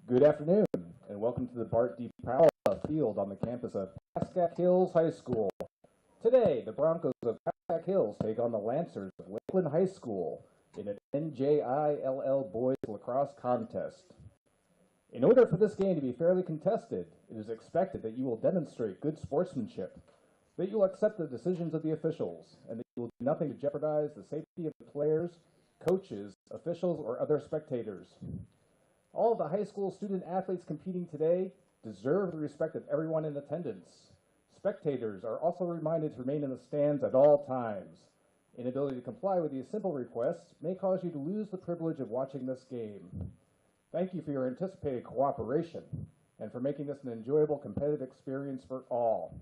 Good afternoon, and welcome to the Bart D. Powell Field on the campus of Pascack Hills High School. Today, the Broncos of Pascack Hills take on the Lancers of Lakeland High School in an NJILL Boys Lacrosse contest. In order for this game to be fairly contested, it is expected that you will demonstrate good sportsmanship, that you will accept the decisions of the officials, and that you will do nothing to jeopardize the safety of the players, coaches, officials, or other spectators. All of the high school student athletes competing today deserve the respect of everyone in attendance. Spectators are also reminded to remain in the stands at all times. Inability to comply with these simple requests may cause you to lose the privilege of watching this game. Thank you for your anticipated cooperation and for making this an enjoyable competitive experience for all.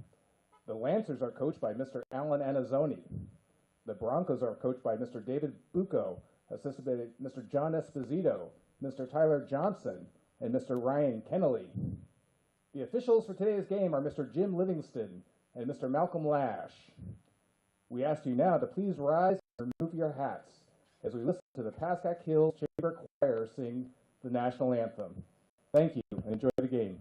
The Lancers are coached by Mr. Alan Anazzoni. The Broncos are coached by Mr. David Bucco, assisted by Mr. John Esposito, Mr. Tyler Johnson, and Mr. Ryan Kennelly. The officials for today's game are Mr. Jim Livingston and Mr. Malcolm Lash. We ask you now to please rise and remove your hats as we listen to the Pascack Hills Chamber Choir sing the national anthem. Thank you and enjoy the game.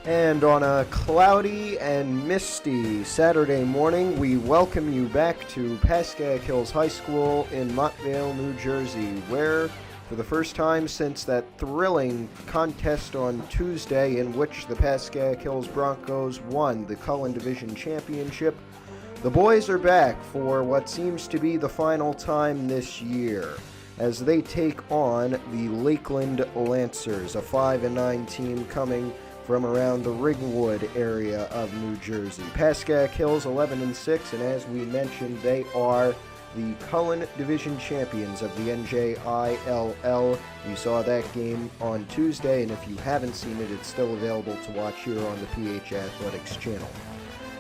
And on a cloudy and misty Saturday morning, we welcome you back to Pascack Hills High School in Montvale, New Jersey, where, for the first time since that thrilling contest on Tuesday in which the Pascack Hills Broncos won the Cullen Division Championship, the boys are back for what seems to be the final time this year, as they take on the Lakeland Lancers, a 5-9 team coming from around the Ringwood area of New Jersey. Pascack Hills 11-6, and as we mentioned, they are the Cullen Division champions of the NJILL. You saw that game on Tuesday, and if you haven't seen it, it's still available to watch here on the PH Athletics channel.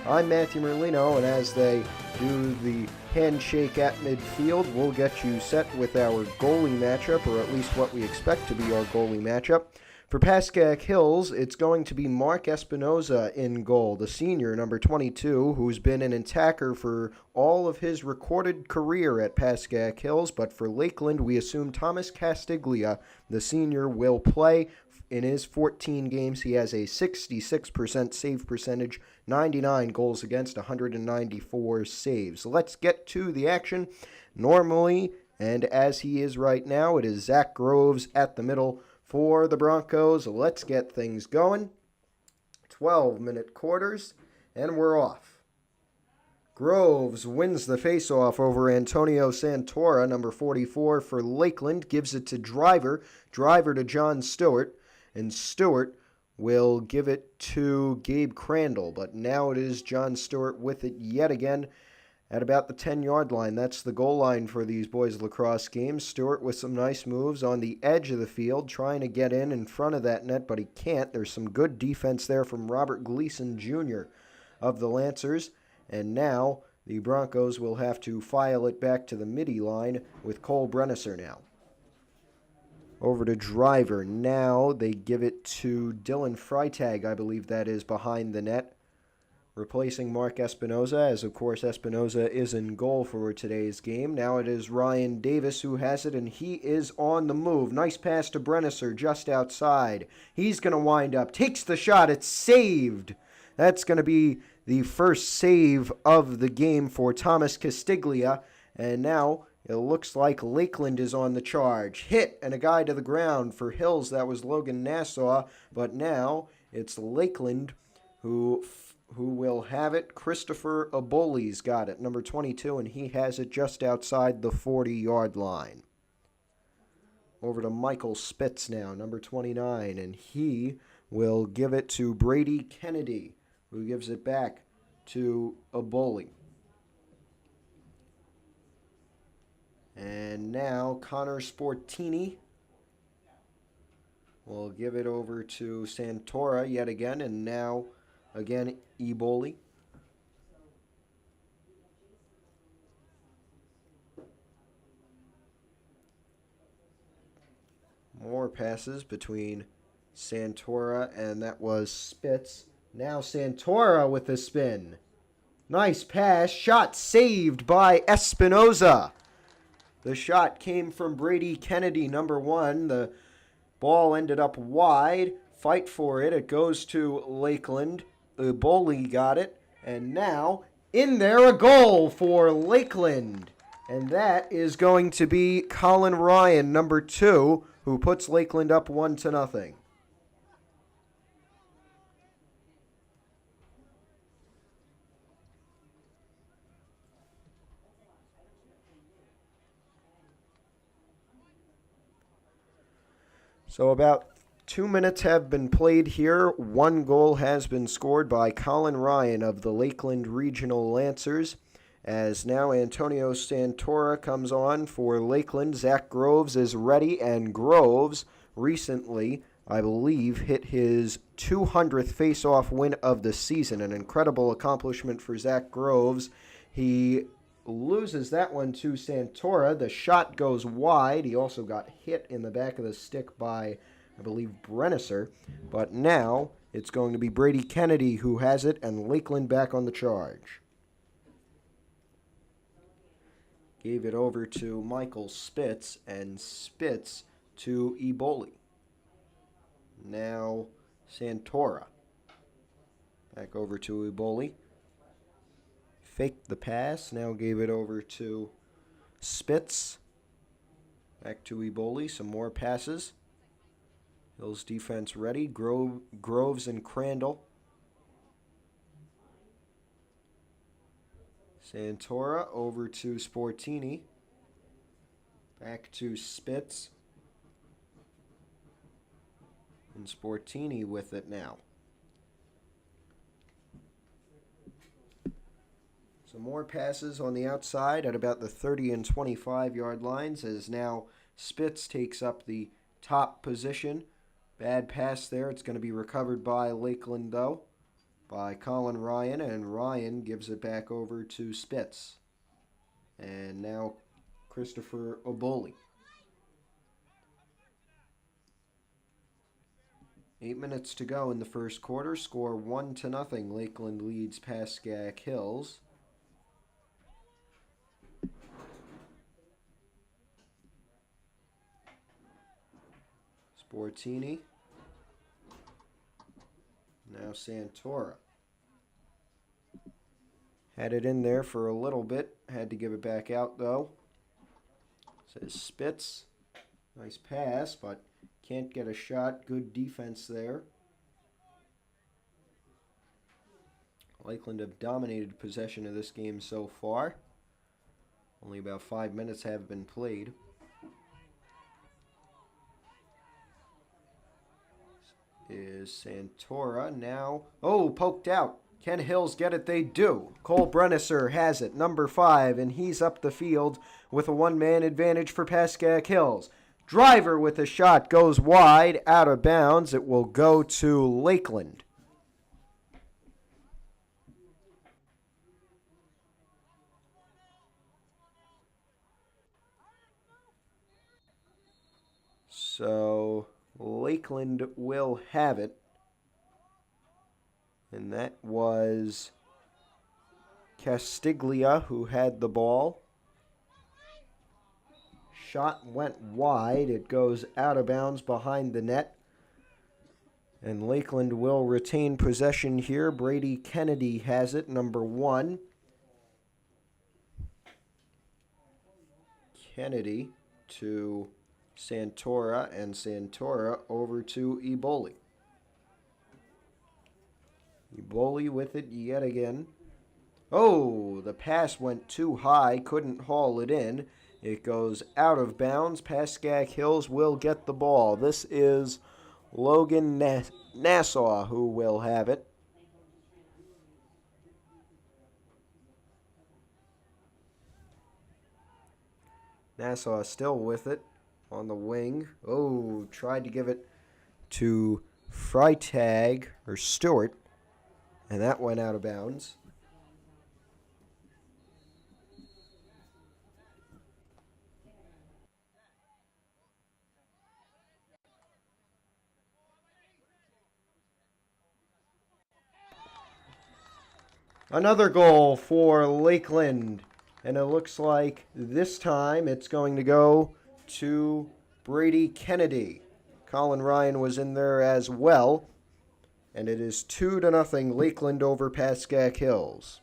I'm Matthew Merlino, and as they do the handshake at midfield, we'll get you set with our goalie matchup, or at least what we expect to be our goalie matchup. For Pascack Hills, it's going to be Mark Espinoza in goal, the senior, number 22, who's been an attacker for all of his recorded career at Pascack Hills. But for Lakeland, we assume Thomas Castiglia, the senior, will play. In his 14 games, he has a 66% save percentage, 99 goals against, 194 saves. Let's get to the action. Normally, and as he is right now, it is Zach Groves at the middle for the Broncos. Let's get things going. 12-minute quarters, and we're off. Groves wins the faceoff over Antonio Santora, number 44 for Lakeland, gives it to Driver to John Stewart, and Stewart will give it to Gabe Crandall, but now it is John Stewart with it yet again at about the 10-yard line. That's the goal line for these boys lacrosse games. Stewart with some nice moves on the edge of the field, trying to get in front of that net, but he can't. There's some good defense there from Robert Gleason Jr. of the Lancers, and now the Broncos will have to file it back to the midi line with Cole Brennesser now. Over to Driver. Now they give it to Dylan Freitag, I believe that is, behind the net, replacing Mark Espinoza, as of course Espinoza is in goal for today's game. Now it is Ryan Davis who has it, and he is on the move. Nice pass to Brennesser just outside. He's going to wind up, takes the shot, it's saved. That's going to be the first save of the game for Thomas Castiglia, and now it looks like Lakeland is on the charge. Hit and a guy to the ground for Hills. That was Logan Nassau, but now it's Lakeland who will have it. Christopher Aboli's got it, number 22, and he has it just outside the 40-yard line. Over to Michael Spitz now, number 29, and he will give it to Brady Kennedy, who gives it back to Aboli. And now Connor Sportini will give it over to Santora yet again, and now again Eboli. More passes between Santora and that was Spitz. Now Santora with the spin. Nice pass, shot saved by Espinoza. The shot came from Brady Kennedy, number 1. The ball ended up wide. Fight for it. It goes to Lakeland. Eboli got it. And now, in there, a goal for Lakeland. And that is going to be Colin Ryan, number 2, who puts Lakeland up 1-0. So about 2 minutes have been played here. 1 goal has been scored by Colin Ryan of the Lakeland Regional Lancers, as now Antonio Santora comes on for Lakeland. Zach Groves is ready, and Groves recently, I believe, hit his 200th face-off win of the season. An incredible accomplishment for Zach Groves. He loses that one to Santora. The shot goes wide. He also got hit in the back of the stick by, I believe, Brennesser. But now it's going to be Brady Kennedy who has it, and Lakeland back on the charge. Gave it over to Michael Spitz, and Spitz to Eboli. Now Santora. Back over to Eboli. Faked the pass, now gave it over to Spitz. Back to Eboli, some more passes. Hills defense ready. Groves and Crandall. Santora over to Sportini. Back to Spitz. And Sportini with it now. Some more passes on the outside at about the 30 and 25-yard lines, as now Spitz takes up the top position. Bad pass there. It's going to be recovered by Lakeland, though, by Colin Ryan, and Ryan gives it back over to Spitz. And now Christopher Oboli. 8 minutes to go in the first quarter. Score 1-0. Lakeland leads Pascack Hills. Sportini. Now Santora. Had it in there for a little bit. Had to give it back out, though. Says Spitz. Nice pass, but can't get a shot. Good defense there. Lakeland have dominated possession of this game so far. Only about 5 minutes have been played. is Santora now. Oh, poked out. Can Hills get it? They do. Cole Brennisser has it, number 5, and he's up the field with a one-man advantage for Pascack Hills. Driver with a shot goes wide, out of bounds. It will go to Lakeland. So Lakeland will have it. And that was Castiglia who had the ball. Shot went wide. It goes out of bounds behind the net. And Lakeland will retain possession here. Brady Kennedy has it, number 1. Kennedy to Santora, and Santora over to Eboli. Eboli with it yet again. Oh, the pass went too high, couldn't haul it in. It goes out of bounds. Pascack Hills will get the ball. This is Logan Nassau who will have it. Nassau still with it on the wing. Oh, tried to give it to Freitag or Stewart, and that went out of bounds. Another goal for Lakeland. And it looks like this time it's going to go to Brady Kennedy. Colin Ryan was in there as well. And it is 2-0 Lakeland over Pascack Hills.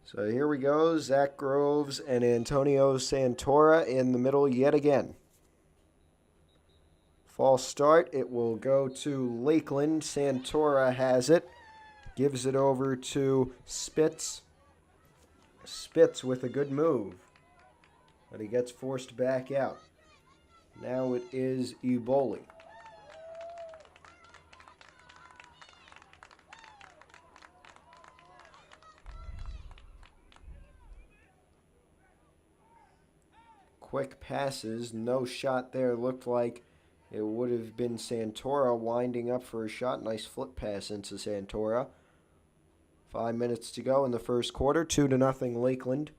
So here we go, Zach Groves and Antonio Santora in the middle yet again. False start, it will go to Lakeland. Santora has it, gives it over to Spitz. Spitz with a good move, but he gets forced back out. Now it is Eboli. Quick passes, no shot there. Looked like it would have been Santora winding up for a shot. Nice flip pass into Santora. 5 minutes to go in the first quarter. 2-0 Lakeland.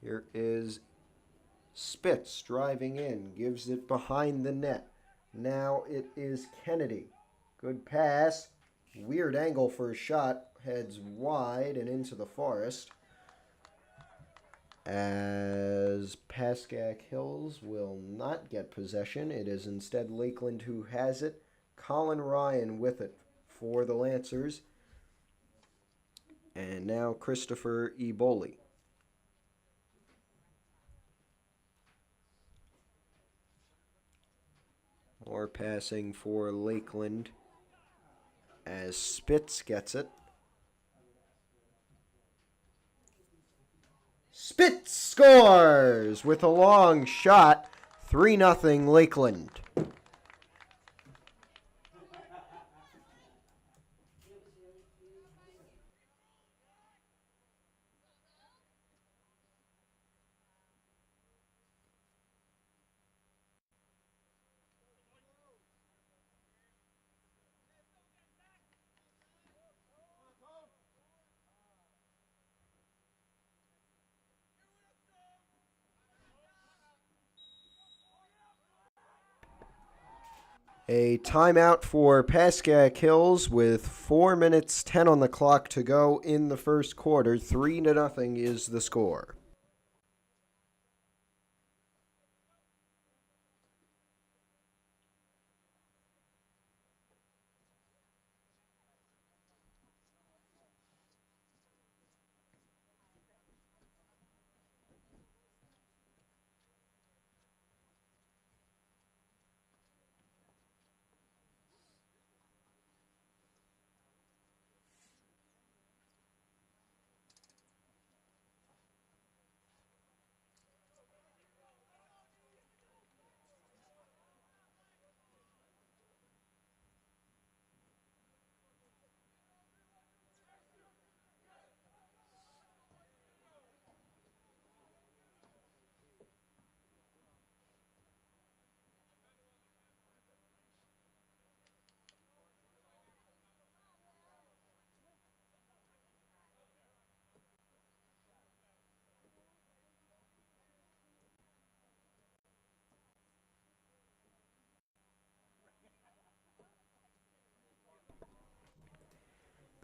Here is Spitz driving in. Gives it behind the net. Now it is Kennedy. Good pass. Weird angle for a shot. Heads wide and into the forest. As Pascack Hills will not get possession. It is instead Lakeland who has it. Colin Ryan with it for the Lancers. And now Christopher Eboli. More passing for Lakeland as Spitz gets it. Spitz scores with a long shot. 3-0 Lakeland. A timeout for Pascack Hills with 4 minutes 10 on the clock to go in the first quarter. 3-0 is the score.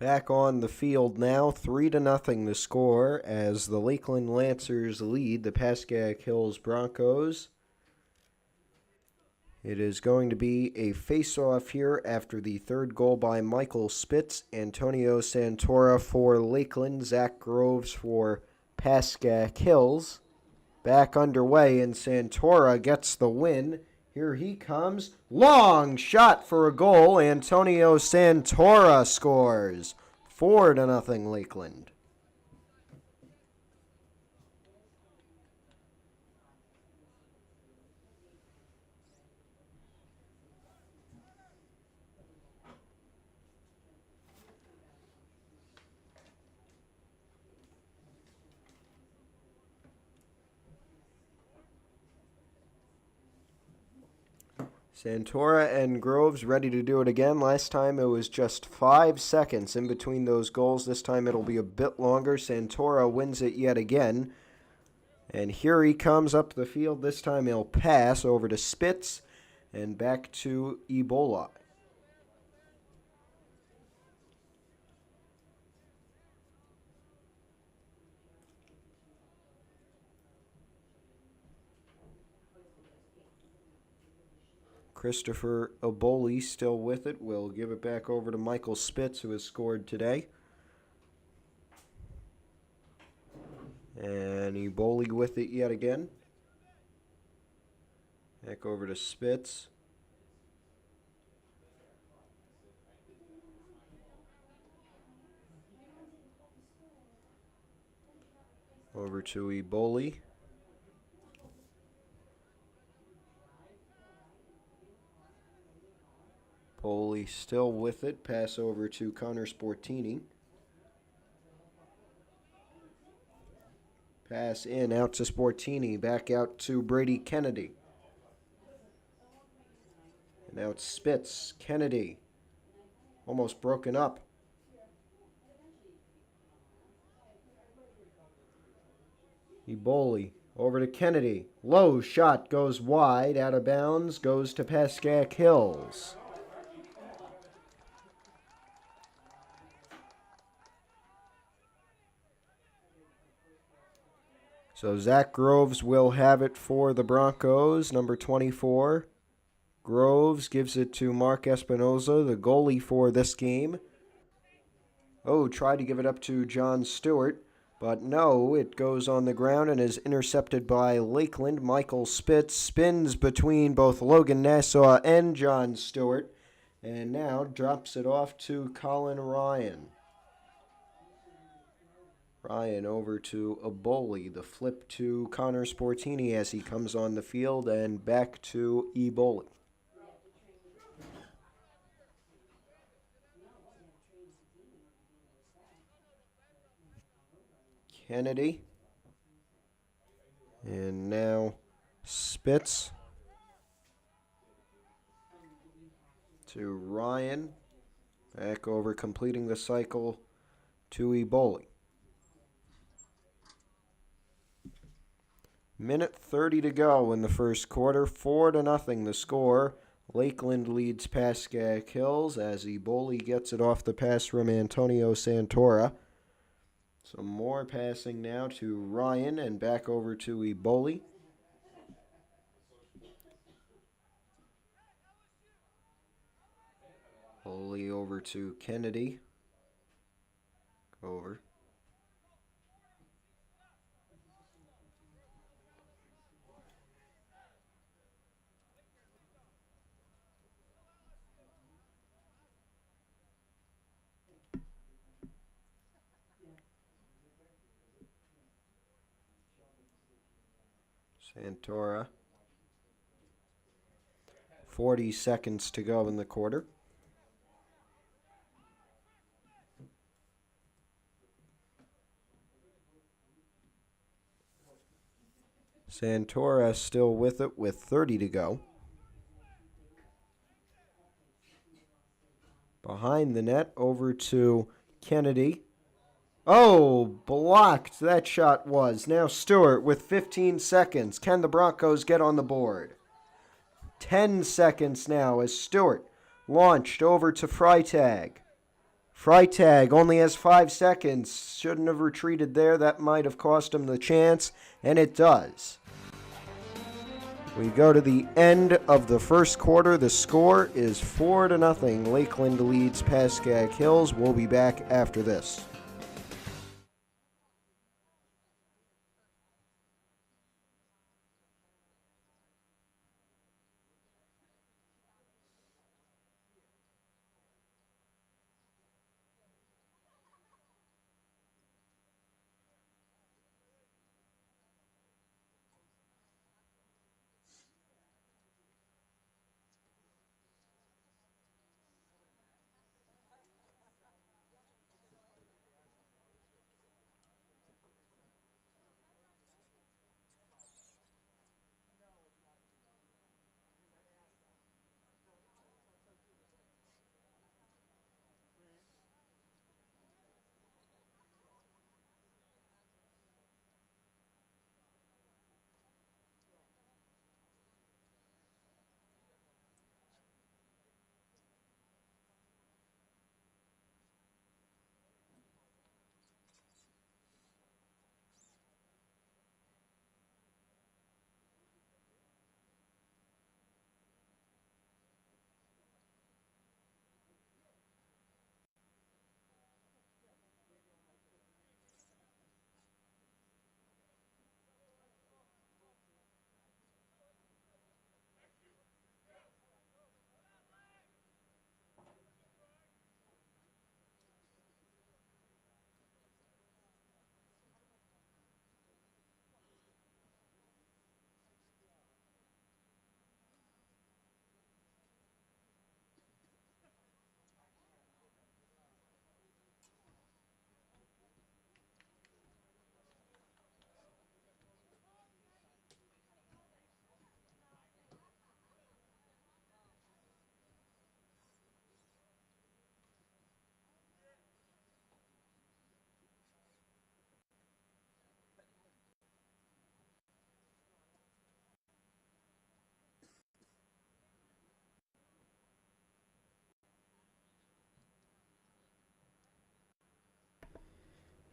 Back on the field now, 3-0 the score as the Lakeland Lancers lead the Pascack Hills Broncos. It is going to be a face-off here after the third goal by Michael Spitz, Antonio Santora for Lakeland, Zach Groves for Pascack Hills. Back underway, and Santora gets the win. Here he comes. Long shot for a goal. Antonio Santora scores. 4-0 Lakeland. Santora and Groves ready to do it again. Last time it was just 5 seconds in between those goals. This time it'll be a bit longer. Santora wins it yet again. And here he comes up the field. This time he'll pass over to Spitz and back to Ebola. Christopher Eboli still with it. We'll give it back over to Michael Spitz, who has scored today. And Eboli with it yet again. Back over to Spitz. Over to Eboli. Eboli still with it. Pass over to Connor Sportini. Pass in, out to Sportini. Back out to Brady Kennedy. And now it's Spitz. Kennedy. Almost broken up. Eboli over to Kennedy. Low shot goes wide, out of bounds, goes to Pascack Hills. So Zach Groves will have it for the Broncos, number 24. Groves gives it to Mark Espinoza, the goalie for this game. Oh, tried to give it up to John Stewart, but no, it goes on the ground and is intercepted by Lakeland. Michael Spitz spins between both Logan Nassau and John Stewart, and now drops it off to Colin Ryan. Ryan over to Eboli, the flip to Connor Sportini as he comes on the field, and back to Eboli. Kennedy. And now Spitz to Ryan. Back over, completing the cycle to Eboli. Minute 30 to go in the first quarter. 4-0 the score. Lakeland leads Pascack Hills as Eboli gets it off the pass from Antonio Santora. Some more passing now to Ryan and back over to Eboli. Eboli over to Kennedy. Over. Santora. 40 seconds to go in the quarter. Santora still with it with 30 to go. Behind the net, over to Kennedy. Oh, blocked that shot was. Now Stewart with 15 seconds. Can the Broncos get on the board? 10 seconds now as Stewart launched over to Freitag. Freitag only has 5 seconds. Shouldn't have retreated there. That might have cost him the chance, and it does. We go to the end of the first quarter. The score is 4-0. Lakeland leads Pascack Hills. We'll be back after this.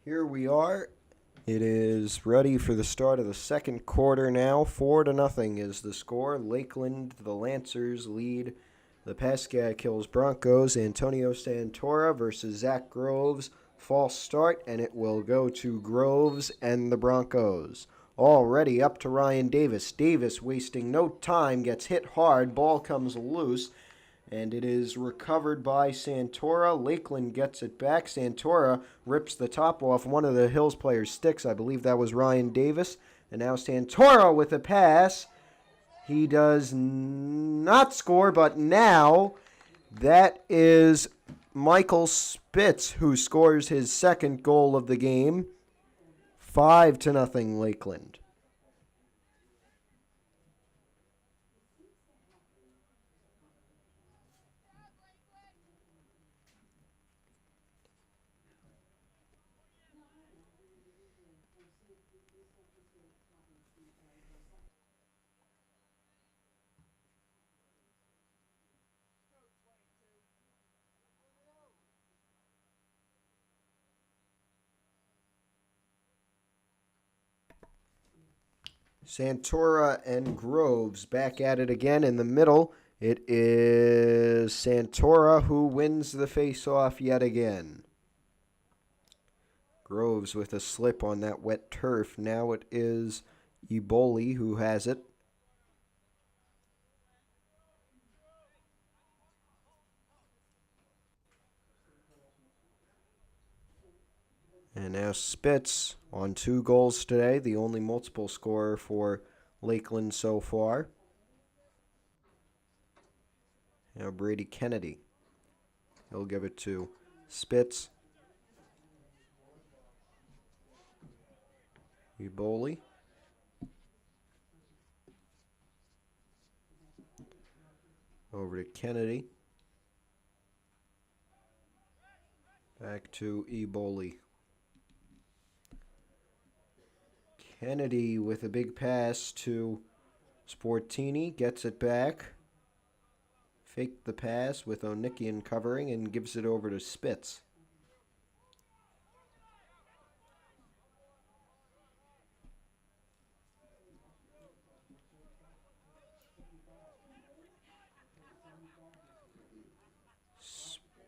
Here we are. It is ready for the start of the second quarter now. 4-0 is the score. Lakeland, the Lancers, lead the Pascack Hills Broncos. Antonio Santora versus Zach Groves. False start, and it will go to Groves and the Broncos. Already up to Ryan Davis. Davis, wasting no time, gets hit hard. Ball comes loose, and it is recovered by Santora. Lakeland gets it back. Santora rips the top off one of the Hills players' sticks. I believe that was Ryan Davis. And now Santora with a pass. He does not score, but now that is Michael Spitz who scores his second goal of the game. 5-0 Lakeland. Santora and Groves back at it again in the middle. It is Santora who wins the face-off yet again. Groves with a slip on that wet turf. Now it is Eboli who has it. And now Spitz on 2 goals today, the only multiple scorer for Lakeland so far. Now Brady Kennedy. He'll give it to Spitz. Eboli. Over to Kennedy. Back to Eboli. Kennedy with a big pass to Sportini. Gets it back. Faked the pass with Onikian covering and gives it over to Spitz.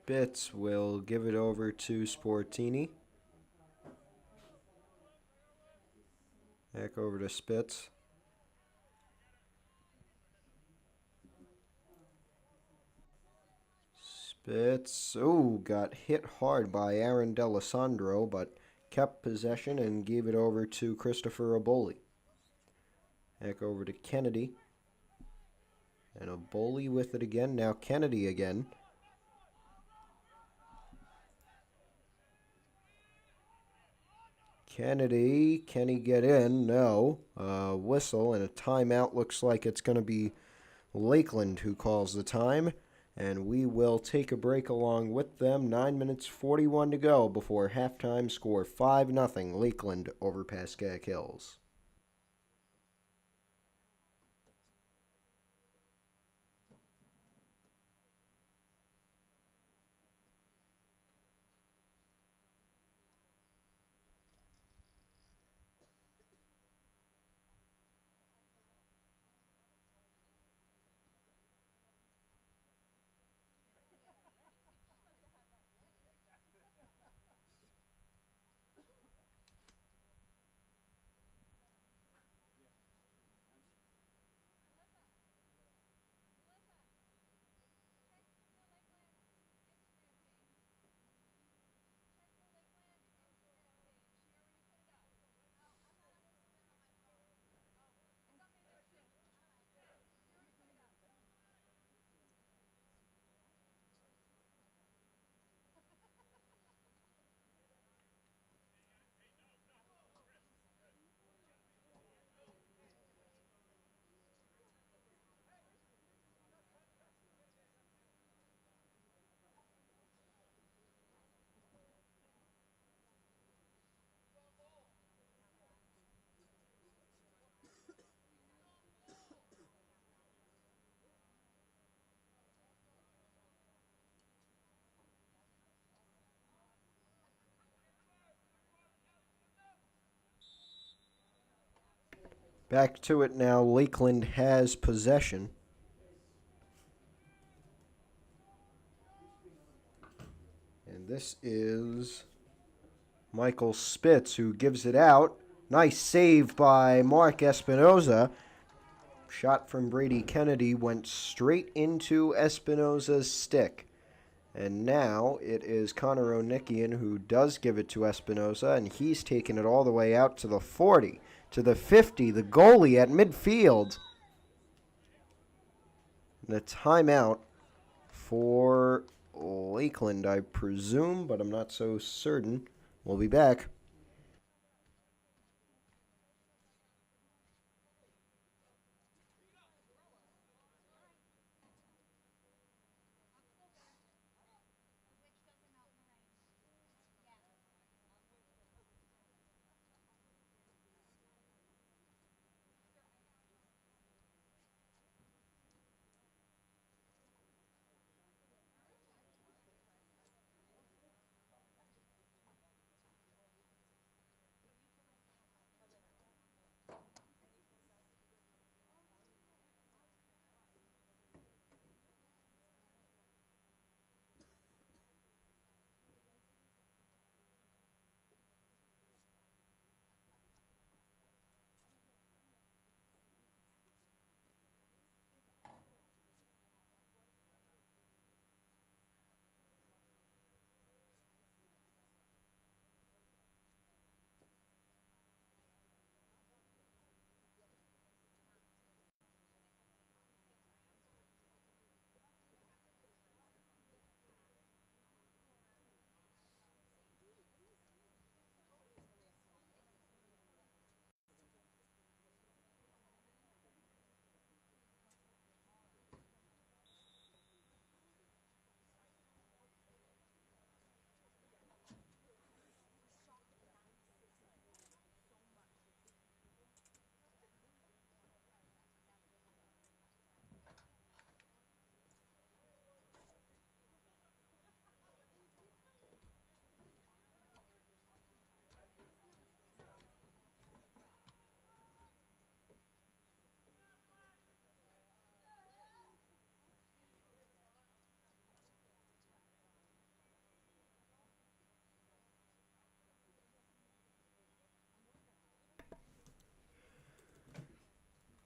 Spitz will give it over to Sportini. Back over to Spitz. Spitz, got hit hard by Aaron D'Alessandro, but kept possession and gave it over to Christopher Aboli. Back over to Kennedy. And Aboli with it again. Now Kennedy again. Kennedy, can he get in? No. Whistle and a timeout. Looks like it's going to be Lakeland who calls the time. And we will take a break along with them. 9 minutes 41 to go before halftime. Score 5-0 Lakeland over Pascack Hills. Back to it now. Lakeland has possession. And this is Michael Spitz who gives it out. Nice save by Mark Espinoza. Shot from Brady Kennedy went straight into Espinoza's stick. And now it is Connor Onikian who does give it to Espinoza, and he's taken it all the way out to the 40, to the 50, the goalie at midfield. And a timeout for Lakeland, I presume, but I'm not so certain. We'll be back.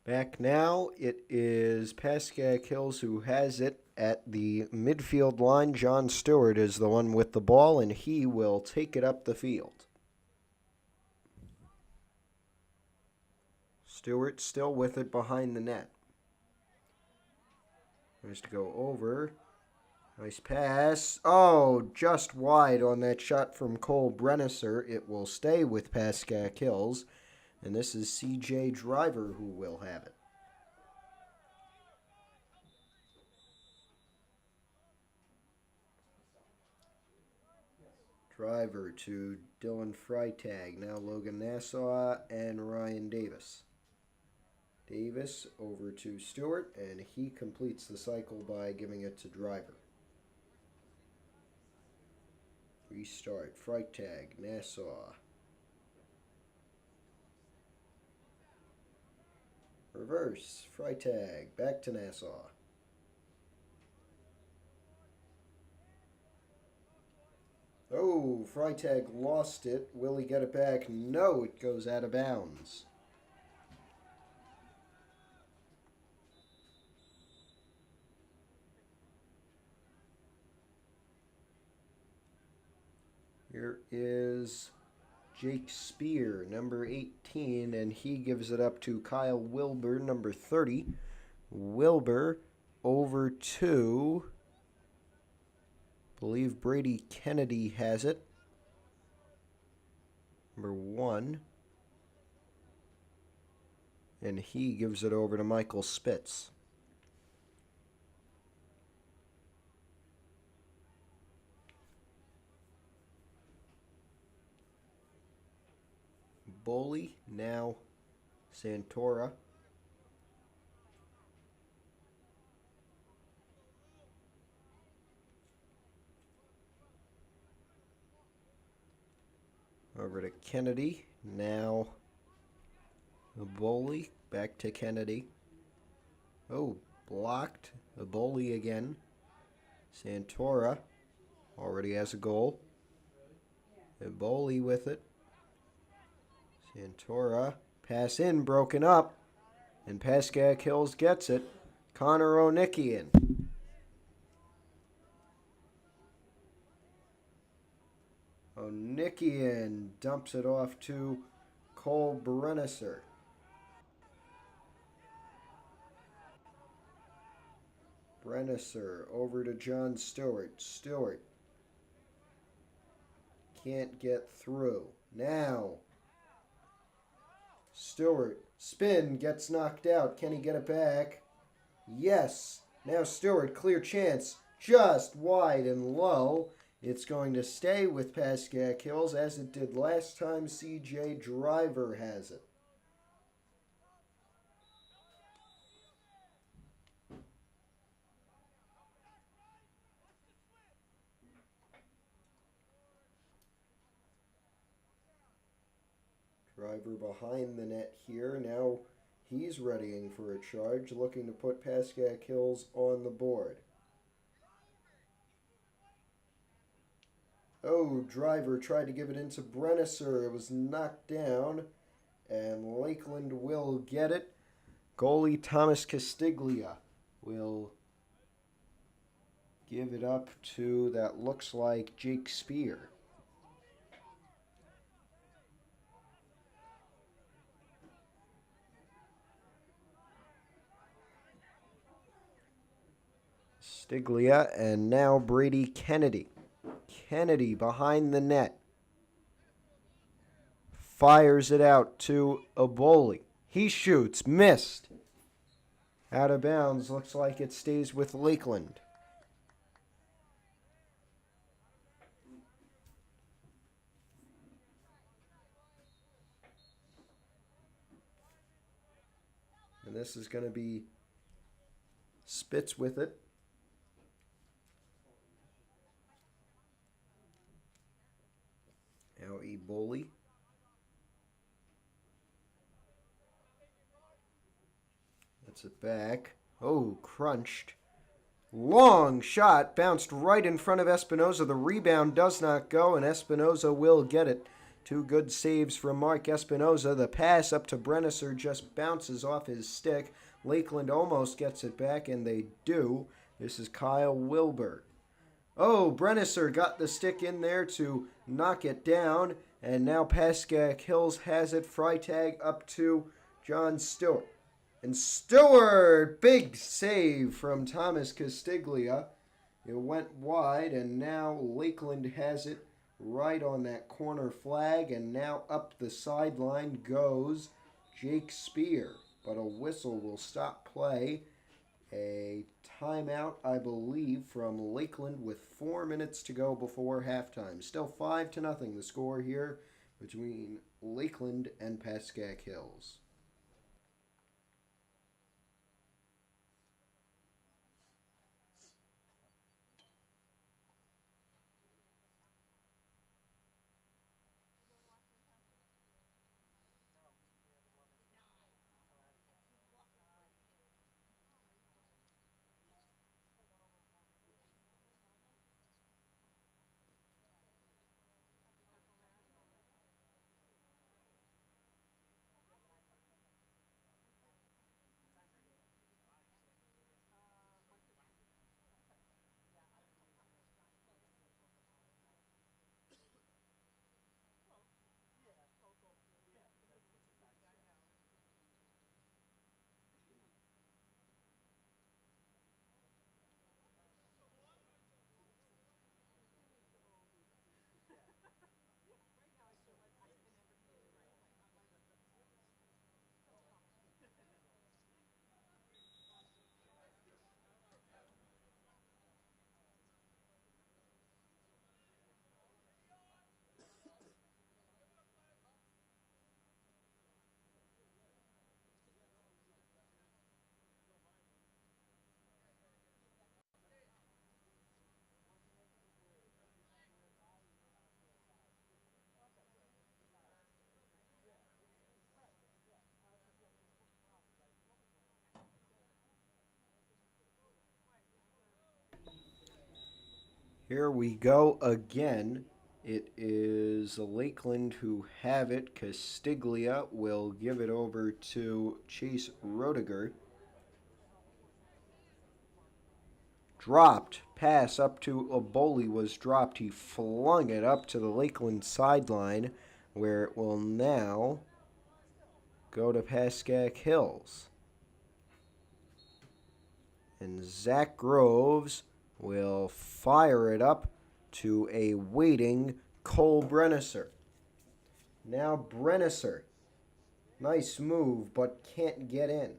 Back now, it is Pascack Hills who has it at the midfield line. John Stewart is the one with the ball, and he will take it up the field. Stewart still with it behind the net. Tries to go over. Nice pass. Oh, just wide on that shot from Cole Brennisser. It will stay with Pascack Hills. And this is C.J. Driver who will have it. Driver to Dylan Freitag. Now Logan Nassau and Ryan Davis. Davis over to Stewart, and he completes the cycle by giving it to Driver. Restart. Freitag. Nassau. Reverse. Freitag. Back to Nassau. Oh, Freitag lost it. Will he get it back? No, it goes out of bounds. Here is Jake Spear, number 18, and he gives it up to Kyle Wilbur, number 30. Wilbur over to, I believe Brady Kennedy has it. Number 1. And he gives it over to Michael Spitz. Boley, now Santora. Over to Kennedy, now Boley, back to Kennedy. Oh, blocked. Boley again. Santora already has a goal. Boley with it. Santora, pass in, broken up, and Pascack Hills gets it. Connor Onikian. Onikian dumps it off to Cole Brennisser. Brennisser over to John Stewart. Stewart can't get through. Now Stewart, spin, gets knocked out. Can he get it back? Yes. Now Stewart, clear chance. Just wide and low. It's going to stay with Pascack Hills as it did last time. C.J. Driver has it. Driver behind the net here. Now he's readying for a charge, looking to put Pascack Hills on the board. Oh, Driver tried to give it into Brennisser. It was knocked down, and Lakeland will get it. Goalie Thomas Castiglia will give it up to, that looks like, Jake Spear. Stiglia, and now Brady Kennedy. Kennedy behind the net. Fires it out to Eboli. He shoots, missed. Out of bounds, looks like it stays with Lakeland. And this is going to be Spitz with it. Now Eboli. That's it back. Oh, crunched. Long shot. Bounced right in front of Espinoza. The rebound does not go, and Espinoza will get it. Two good saves from Mark Espinoza. The pass up to Brenniser just bounces off his stick. Lakeland almost gets it back, and they do. This is Kyle Wilbur. Oh, Brenniser got the stick in there to knock it down, and now Pascack Hills has it. Freitag up to John Stewart. And Stewart, big save from Thomas Castiglia. It went wide, and now Lakeland has it right on that corner flag, and now up the sideline goes Jake Spear. But a whistle will stop play. A timeout, I believe, from Lakeland with 4 minutes to go before halftime. Still 5-0 the score here between Lakeland and Pascack Hills. Here we go again. It is Lakeland who have it. Castiglia will give it over to Chase Roediger. Dropped. Pass up to Oboli was dropped. He flung it up to the Lakeland sideline, where it will now go to Pascack Hills. And Zach Groves will fire it up to a waiting Cole Brenniser. Now Brenniser. Nice move, but can't get in.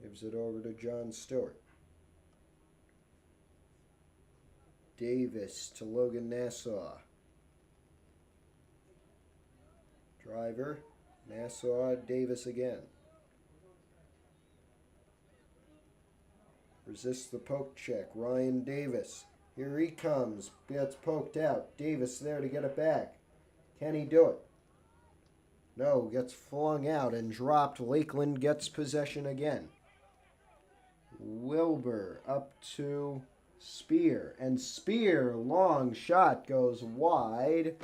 Gives it over to John Stewart. Davis to Logan Nassau. Driver, Nassau, Davis again. Resists the poke check. Ryan Davis. Here he comes. Gets poked out. Davis there to get it back. Can he do it? No. Gets flung out and dropped. Lakeland gets possession again. Wilbur up to Spear. And Spear, long shot, goes wide.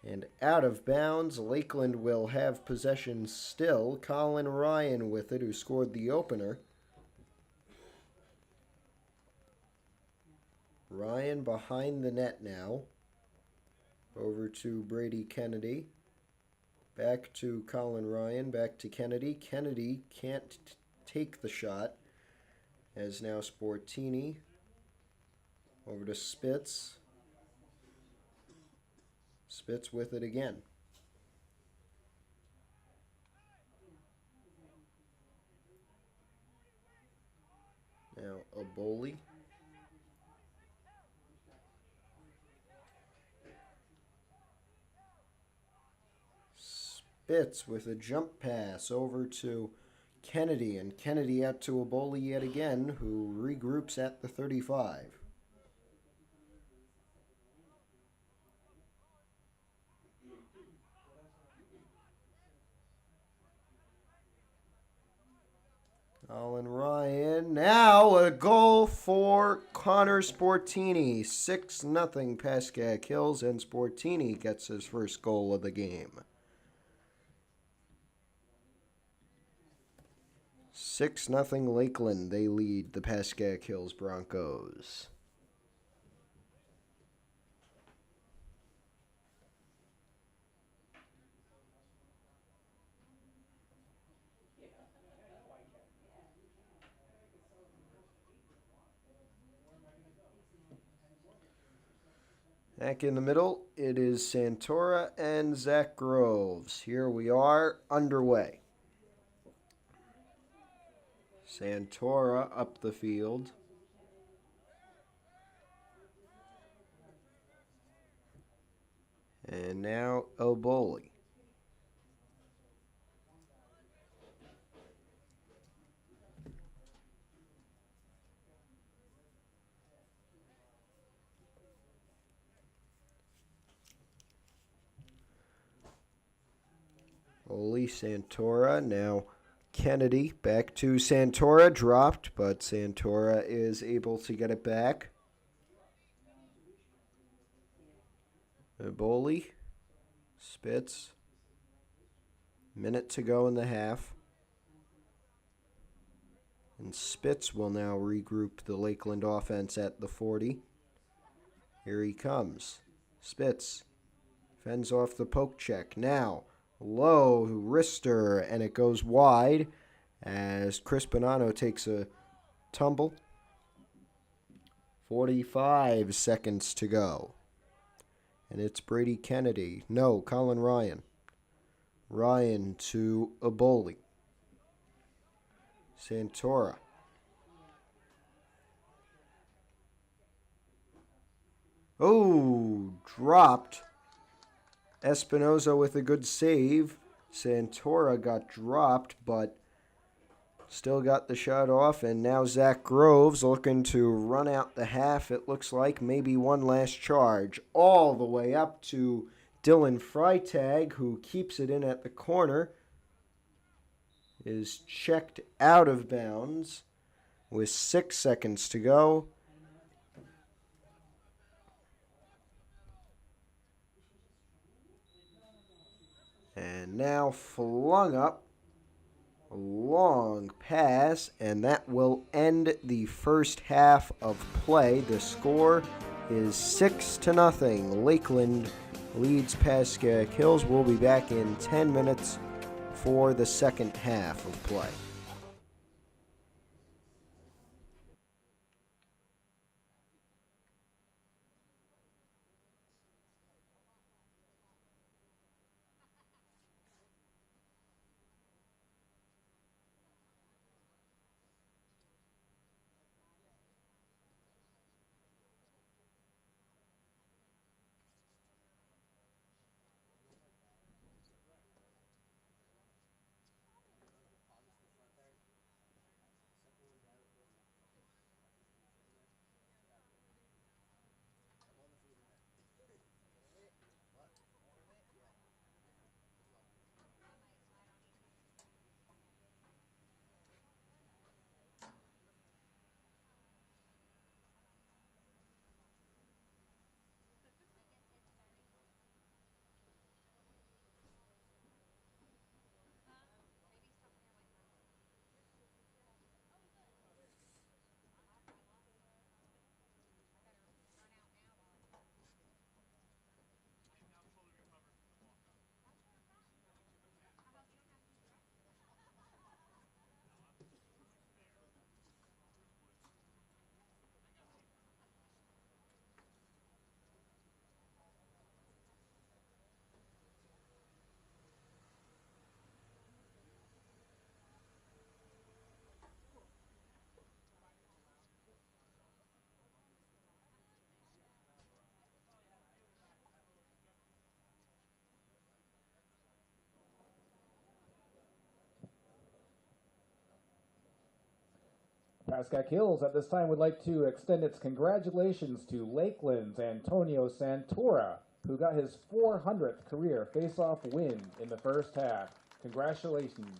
And out of bounds. Lakeland will have possession still. Colin Ryan with it, who scored the opener. Ryan behind the net now. Over to Brady Kennedy. Back to Colin Ryan. Back to Kennedy. Kennedy can't take the shot. As now Sportini. Over to Spitz. Spitz with it again. Now Oboli. Spitz with a jump pass over to Kennedy, and Kennedy out to Oboli yet again, who regroups at the 35. Colin Ryan. Now a goal for Connor Sportini. 6-0 Pascack Hills, and Sportini gets his first goal of the game. 6-0 Lakeland. They lead the Pascack Hills Broncos. Back in the middle, it is Santora and Zach Groves. Here we are, underway. Santora up the field. And now Oboli. Oli, Santora, now Kennedy, back to Santora, dropped, but Santora is able to get it back. Oboli, Spitz, minute to go in the half. And Spitz will now regroup the Lakeland offense at the 40. Here he comes. Spitz fends off the poke check. Now, low wrister, and it goes wide as Chris Bonanno takes a tumble. 45 seconds to go. And it's Brady Kennedy. No, Colin Ryan. Ryan to Oboli. Santora. Oh, dropped. Espinoza with a good save. Santora got dropped, but still got the shot off. And now Zach Groves looking to run out the half, it looks like. Maybe one last charge. All the way up to Dylan Freitag, who keeps it in at the corner. Is checked out of bounds with 6 seconds to go. And now flung up. A long pass, and that will end the first half of play. The score is 6-0. Lakeland leads Pascack Hills. We'll be back in 10 minutes for the second half of play. Pascack Hills at this time would like to extend its congratulations to Lakeland's Antonio Santora, who got his 400th career face-off win in the first half. Congratulations.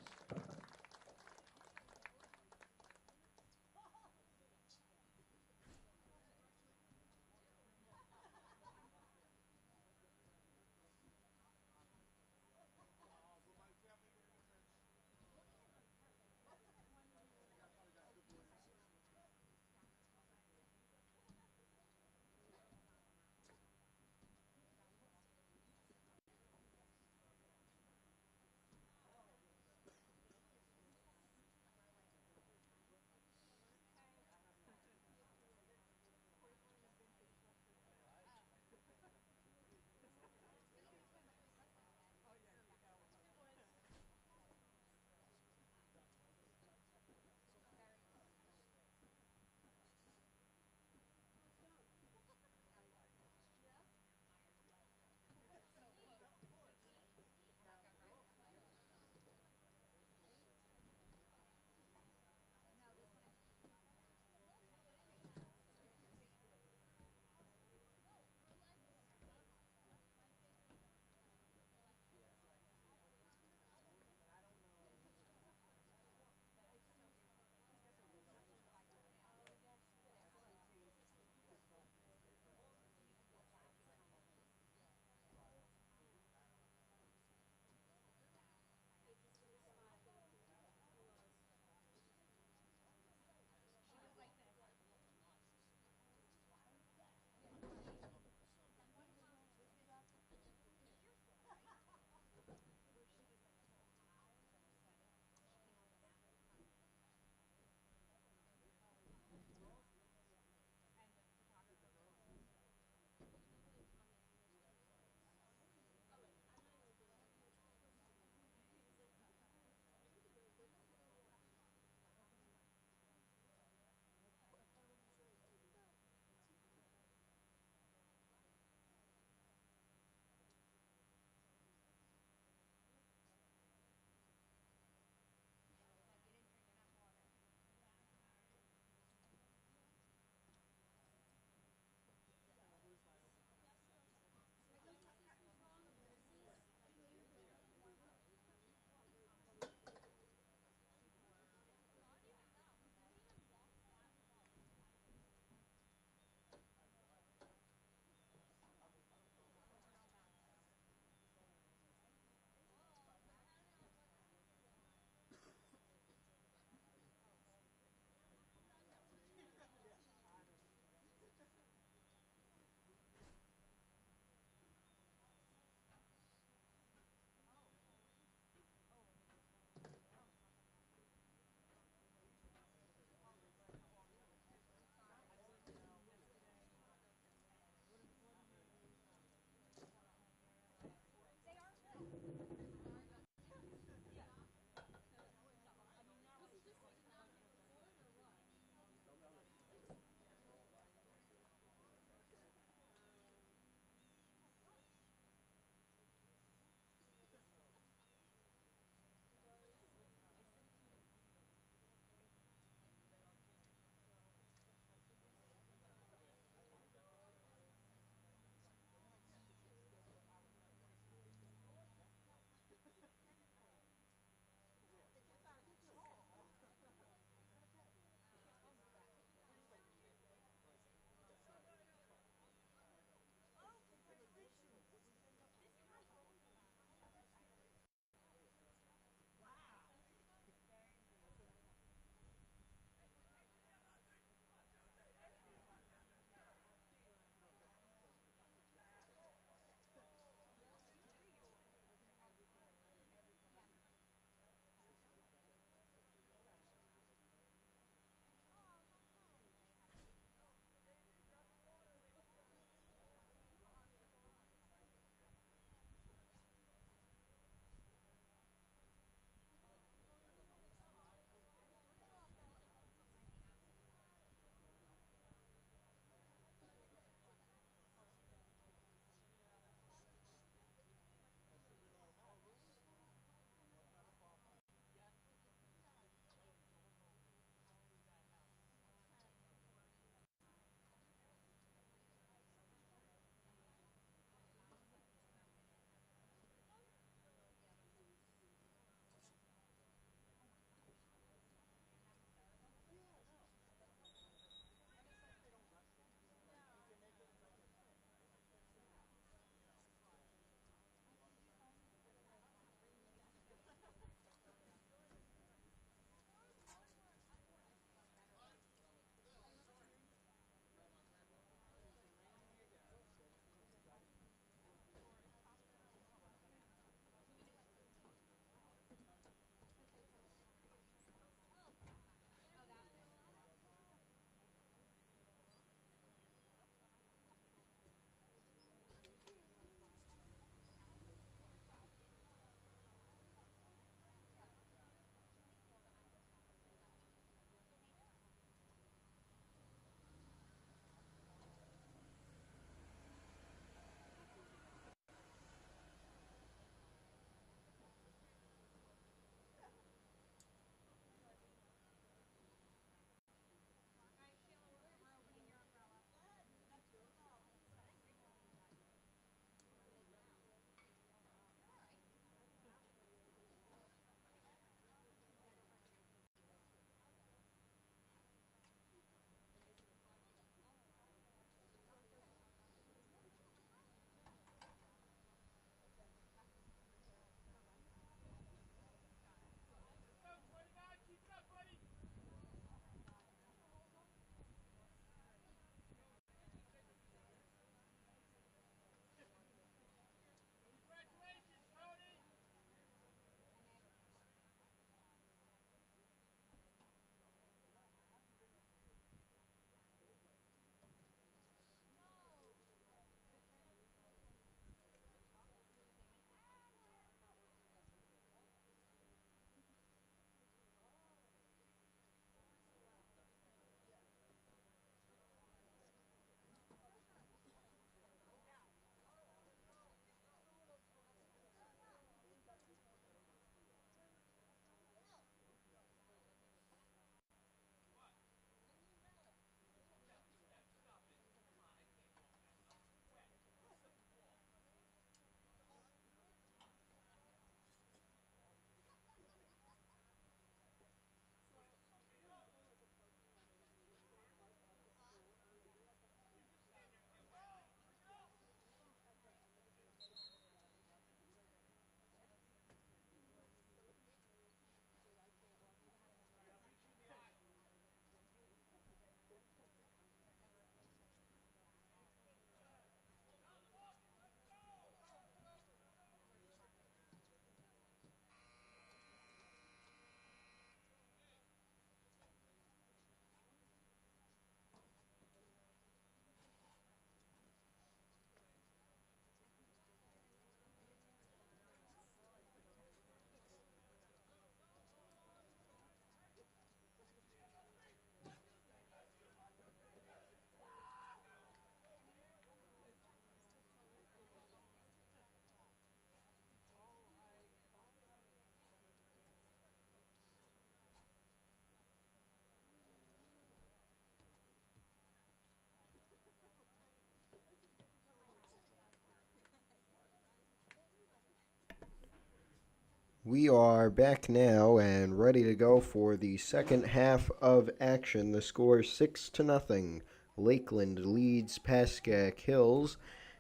We are back now and ready to go for the second half of action. The score is 6-0. Lakeland leads Pascack Hills,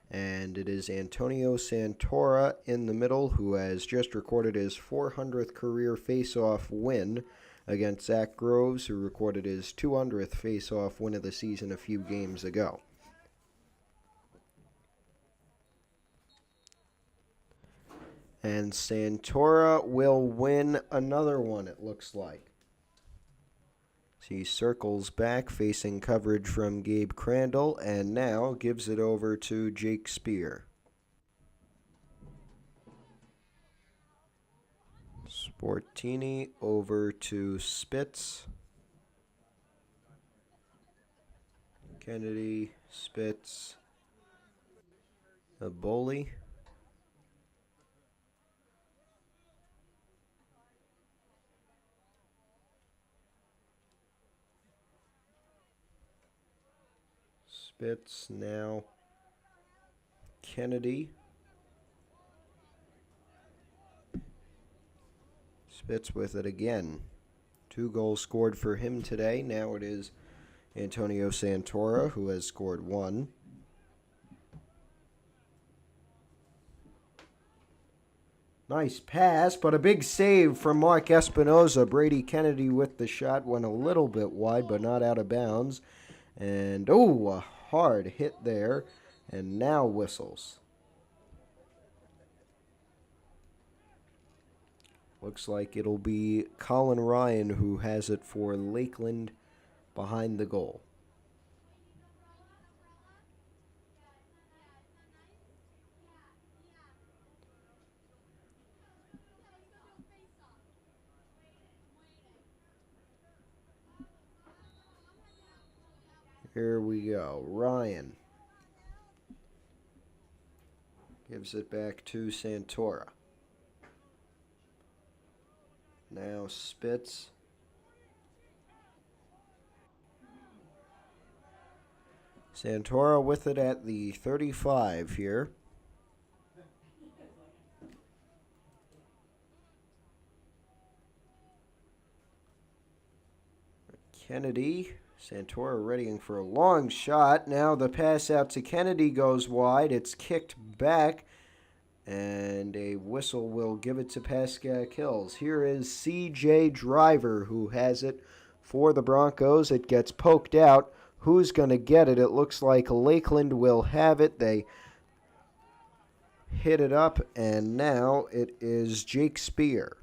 and it is Antonio Santora in the middle, who has just recorded his 400th career face-off win against Zach Groves, who recorded his 200th face-off win of the season a few games ago. And Santora will win another one, it looks like. He circles back, facing coverage from Gabe Crandall, and now gives it over to Jake Spear. Sportini over to Spitz. Kennedy, Spitz, Aboli. Spitz now. Kennedy. Spitz with it again. 2 goals scored for him today. Now it is Antonio Santora who has scored 1. Nice pass, but a big save from Mark Espinoza. Brady Kennedy with the shot. Went a little bit wide, but not out of bounds. And, a hard hit there. And now whistles. Looks like it'll be Colin Ryan who has it for Lakeland behind the goal. Here we go. Ryan gives it back to Santora. Now Spitz. Santora with it at the 35 here. Kennedy. Santora readying for a long shot. Now the pass out to Kennedy goes wide. It's kicked back. And a whistle will give it to Pascack Hills. Here is C.J. Driver who has it for the Broncos. It gets poked out. Who's going to get it? It looks like Lakeland will have it. They hit it up, and now it is Jake Spear.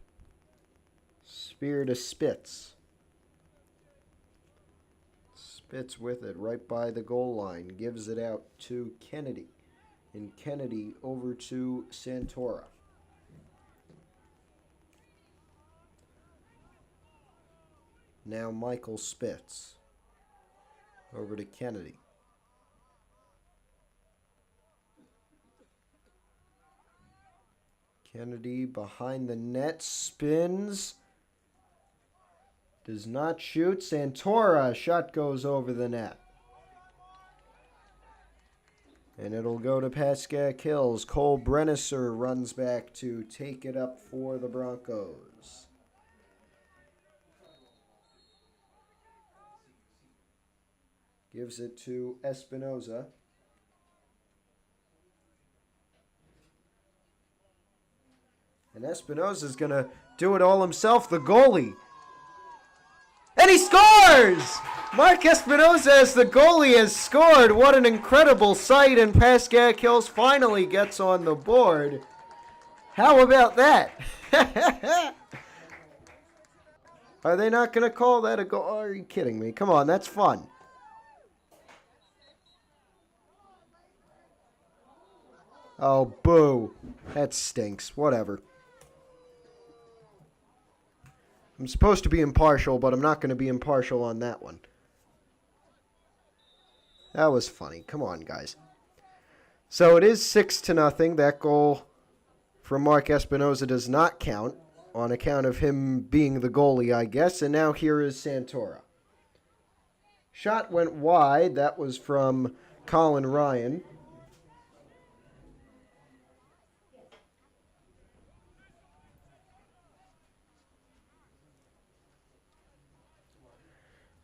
Spear to Spitz. Spitz with it right by the goal line. Gives it out to Kennedy. And Kennedy over to Santora. Now Michael Spitz. Over to Kennedy. Kennedy behind the net. Spins. Does not shoot. Santora. Shot goes over the net. And it'll go to Pascack Hills. Cole Brennisser runs back to take it up for the Broncos. Gives it to Espinoza. And Espinoza's going to do it all himself, the goalie. And he scores! Mark Espinoza, as the goalie, has scored. What an incredible sight, and Pascack Hills finally gets on the board. How about that? Are they not going to call that a goal? Oh, are you kidding me? Come on, that's fun. Oh, boo. That stinks. Whatever. I'm supposed to be impartial, but I'm not going to be impartial on that one. That was funny. Come on, guys. So it is 6-0. That goal from Mark Espinoza does not count on account of him being the goalie, I guess. And now here is Santora. Shot went wide. That was from Colin Ryan.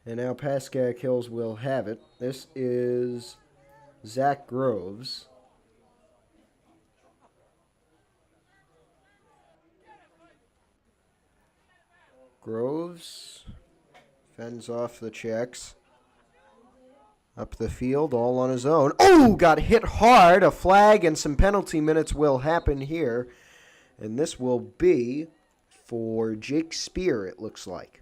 And now Pascack Hills will have it. This is Zach Groves. Groves fends off the checks. Up the field, all on his own. Oh, got hit hard. A flag and some penalty minutes will happen here. And this will be for Jake Spear, it looks like.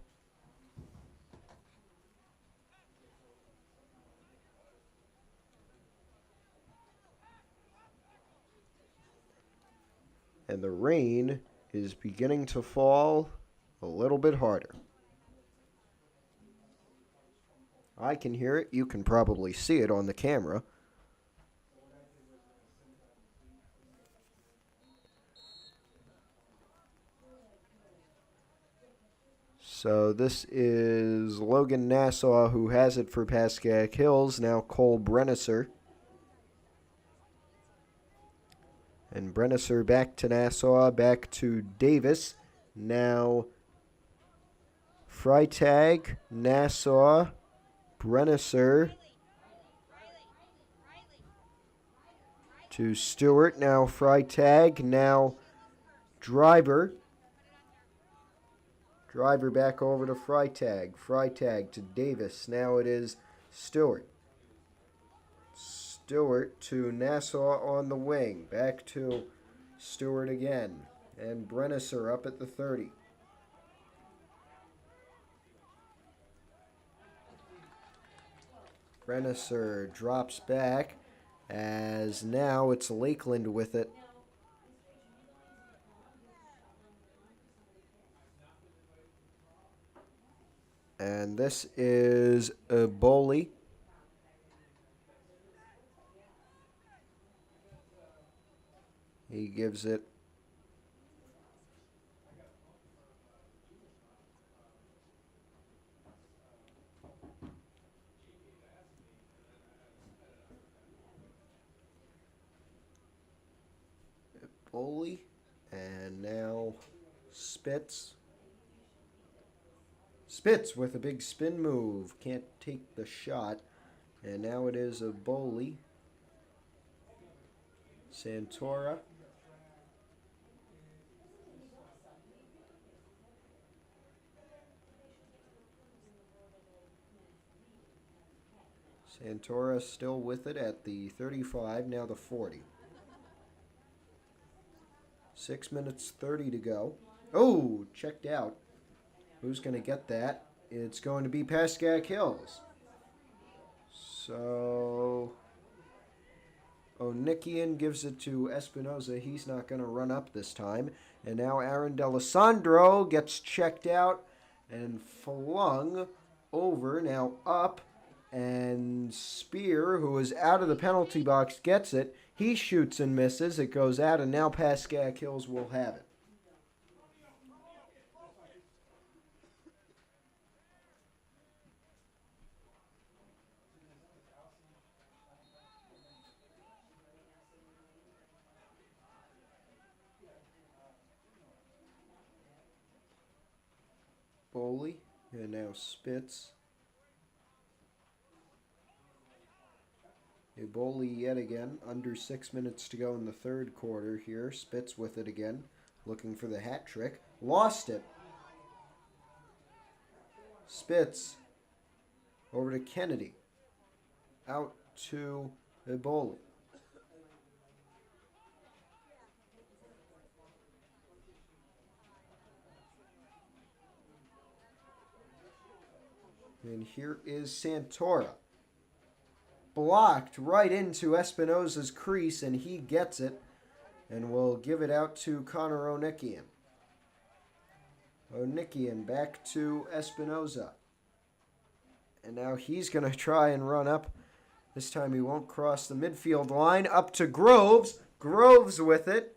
And the rain is beginning to fall a little bit harder. I can hear it. You can probably see it on the camera. So this is Logan Nassau who has it for Pascack Hills. Now Cole Brennisser. And Brennisser back to Nassau, back to Davis. Now Freitag, Nassau, Brennisser to Stewart. Now Freitag, now Driver. Driver back over to Freitag. Freitag to Davis. Now it is Stewart. Stewart to Nassau on the wing. Back to Stewart again. And Brennisser up at the 30. Brennisser drops back as now it's Lakeland with it. And this is Eboli. He gives it Eboli. And now Spitz. Spitz with a big spin move. Can't take the shot. And now it is Eboli. Santora. Santora still with it at the 35, now the 40. 6 minutes 30 to go. Oh, checked out. Who's going to get that? It's going to be Pascack Hills. So Onikian gives it to Espinoza. He's not going to run up this time. And now Aaron D'Alessandro gets checked out and flung over. Now up. And Spear, who is out of the penalty box, gets it. He shoots and misses. It goes out, and now Pascack Hills will have it. Foley, and now Spitz. Eboli yet again, under 6 minutes to go in the third quarter here. Spitz with it again, looking for the hat trick. Lost it. Spitz over to Kennedy. Out to Eboli. And here is Santora. Blocked right into Espinoza's crease, and he gets it and will give it out to Connor Onikian. Onikian back to Espinoza. And now he's going to try and run up. This time he won't cross the midfield line. Up to Groves. Groves with it.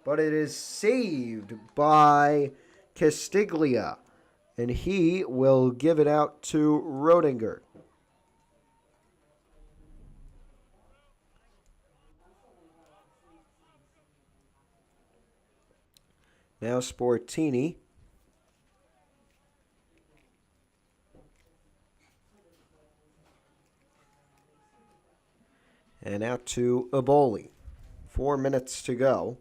But it is saved by Castiglia. And he will give it out to Rodinger. Now Sportini. And out to Eboli. 4 minutes to go.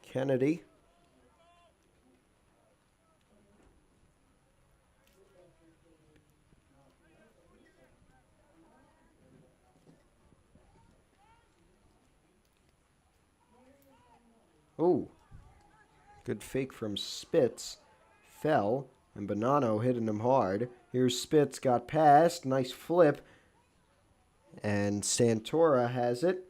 Kennedy. Ooh. Good fake from Spitz. Fell. And Bonanno hitting him hard. Here's Spitz. Got past. Nice flip. And Santora has it.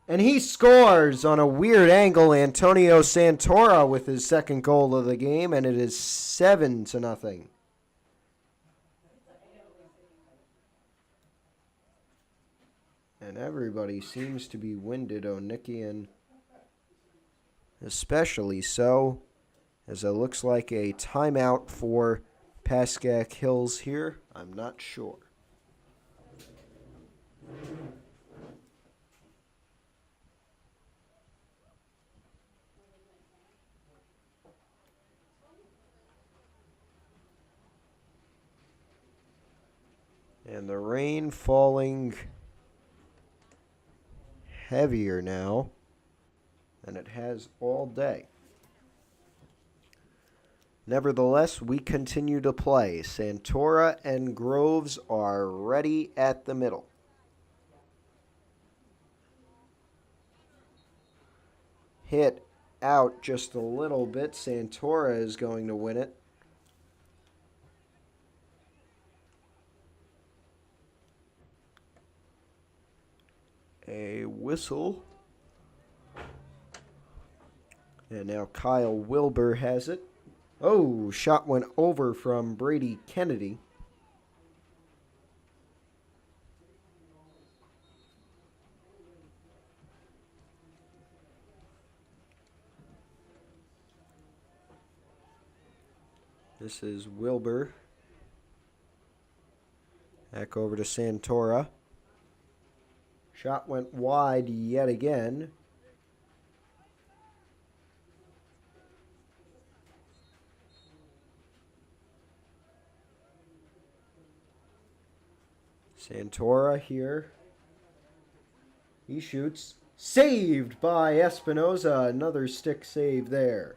And he scores on a weird angle. Antonio Santora with his second goal of the game. And it is 7-0. And everybody seems to be winded. Onikian especially so, as it looks like a timeout for Pascack Hills here. I'm not sure. And the rain falling heavier now than it has all day. Nevertheless, we continue to play. Santora and Groves are ready at the middle. Hit out just a little bit. Santora is going to win it. A whistle. And now Kyle Wilbur has it. Oh, shot went over from Brady Kennedy. This is Wilbur. Back over to Santora. Shot went wide yet again. Santora here. He shoots. Saved by Espinoza. Another stick save there.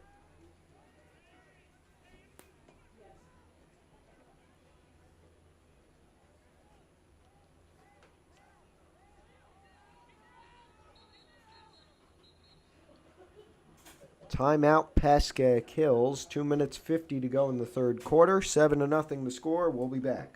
Timeout, Pascack Hills. 2 minutes 50 to go in the third quarter. 7-0 the score. We'll be back.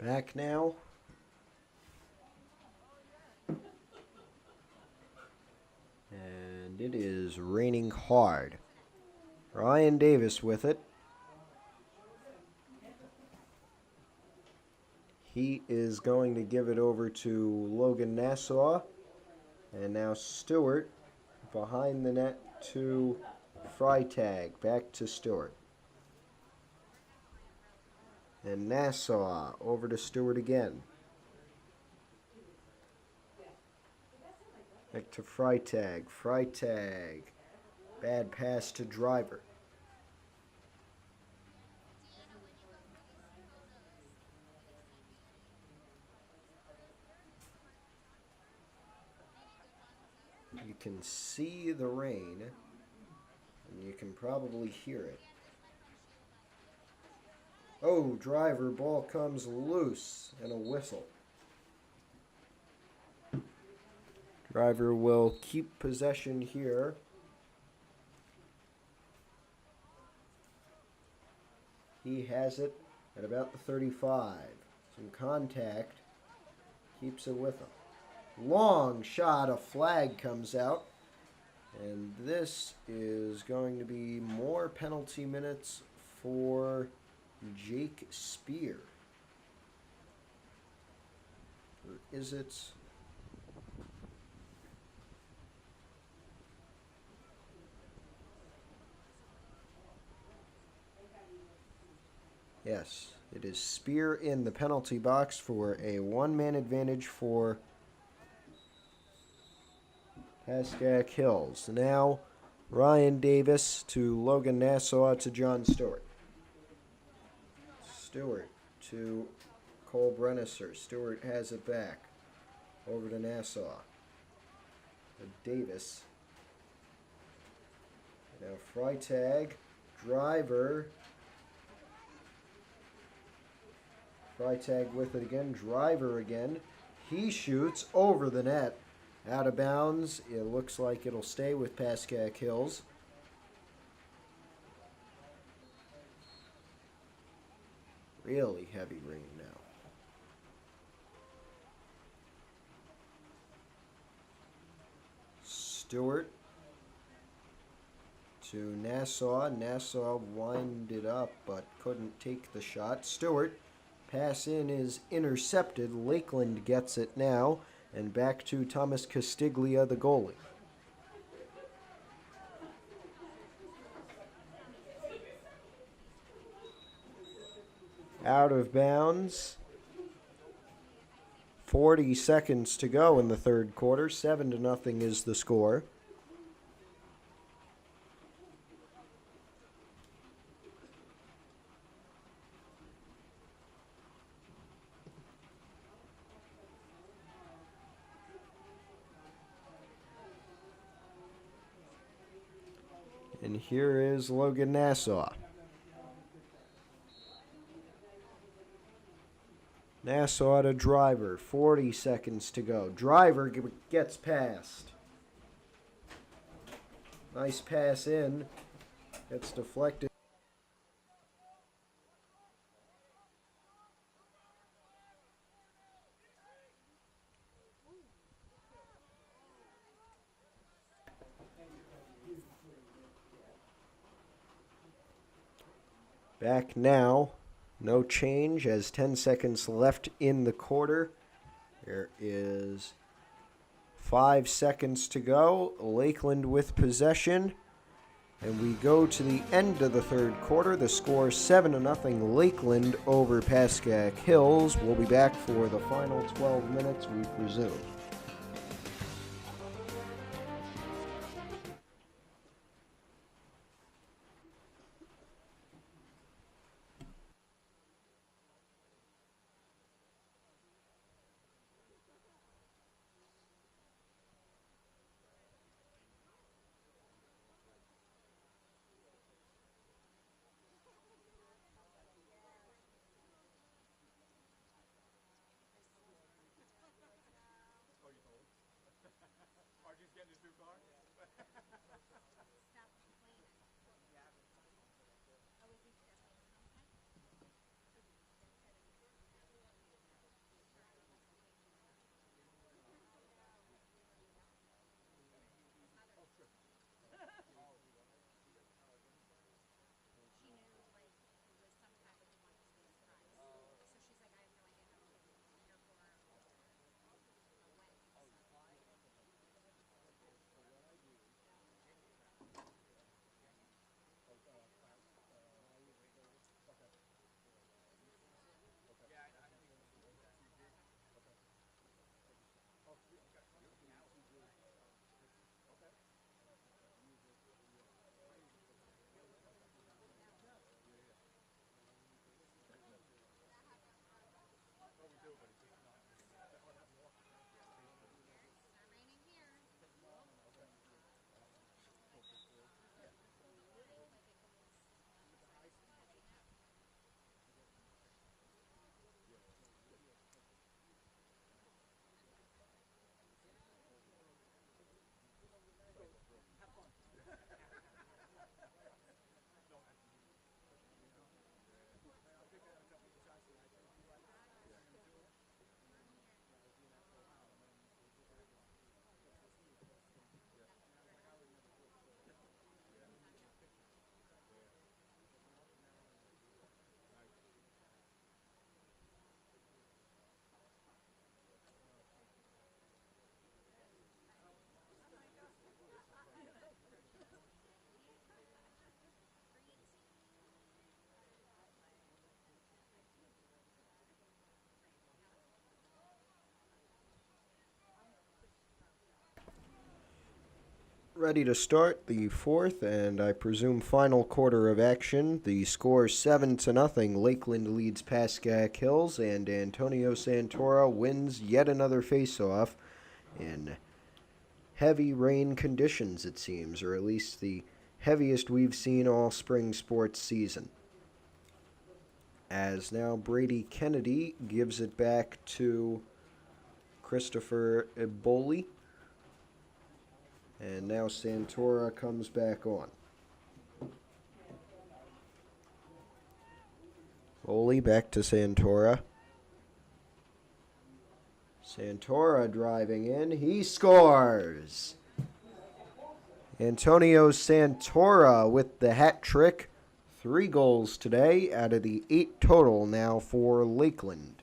Back now. And it is raining hard. Ryan Davis with it. He is going to give it over to Logan Nassau. And now Stewart behind the net to Freitag. Back to Stewart. And Nassau over to Stewart again. Back to Freitag. Freitag. Bad pass to Driver. You can see the rain, and you can probably hear it. Oh, Driver, ball comes loose, and a whistle. Driver will keep possession here. He has it at about the 35. Some contact. Keeps it with him. Long shot, a flag comes out. And this is going to be more penalty minutes for Jake Spear. Or is it? Yes, it is Spear in the penalty box for a one-man advantage for Pascack Hills. Now, Ryan Davis to Logan Nassau to John Stewart. Stewart to Cole Brennisser. Stewart has it back. Over to Nassau. Davis. Now Freitag. Driver. Freitag with it again. Driver again. He shoots over the net. Out of bounds. It looks like it'll stay with Pascack Hills. Really heavy rain now. Stewart to Nassau. Nassau winded up but couldn't take the shot. Stewart. Pass in is intercepted. Lakeland gets it now. And back to Thomas Castiglia, the goalie. Out of bounds. 40 seconds to go in the third quarter. 7-0 is the score. And here is Logan Nassau. Nassau to Driver. 40 seconds to go. Driver gets past. Nice pass in. Gets deflected. Back now. No change as 10 seconds left in the quarter. There is 5 seconds to go. Lakeland with possession. And we go to the end of the third quarter. The score 7-0 Lakeland over Pascack Hills. We'll be back for the final 12 minutes, we presume. Ready to start the fourth and I presume final quarter of action. The score 7-0. Lakeland leads Pascack Hills, and Antonio Santora wins yet another face-off in heavy rain conditions, it seems, or at least the heaviest we've seen all spring sports season. As now Brady Kennedy gives it back to Christopher Eboli. And now Santora comes back on. Eboli back to Santora. Santora driving in. He scores! Antonio Santora with the hat trick. 3 goals today out of the 8 total now for Lakeland.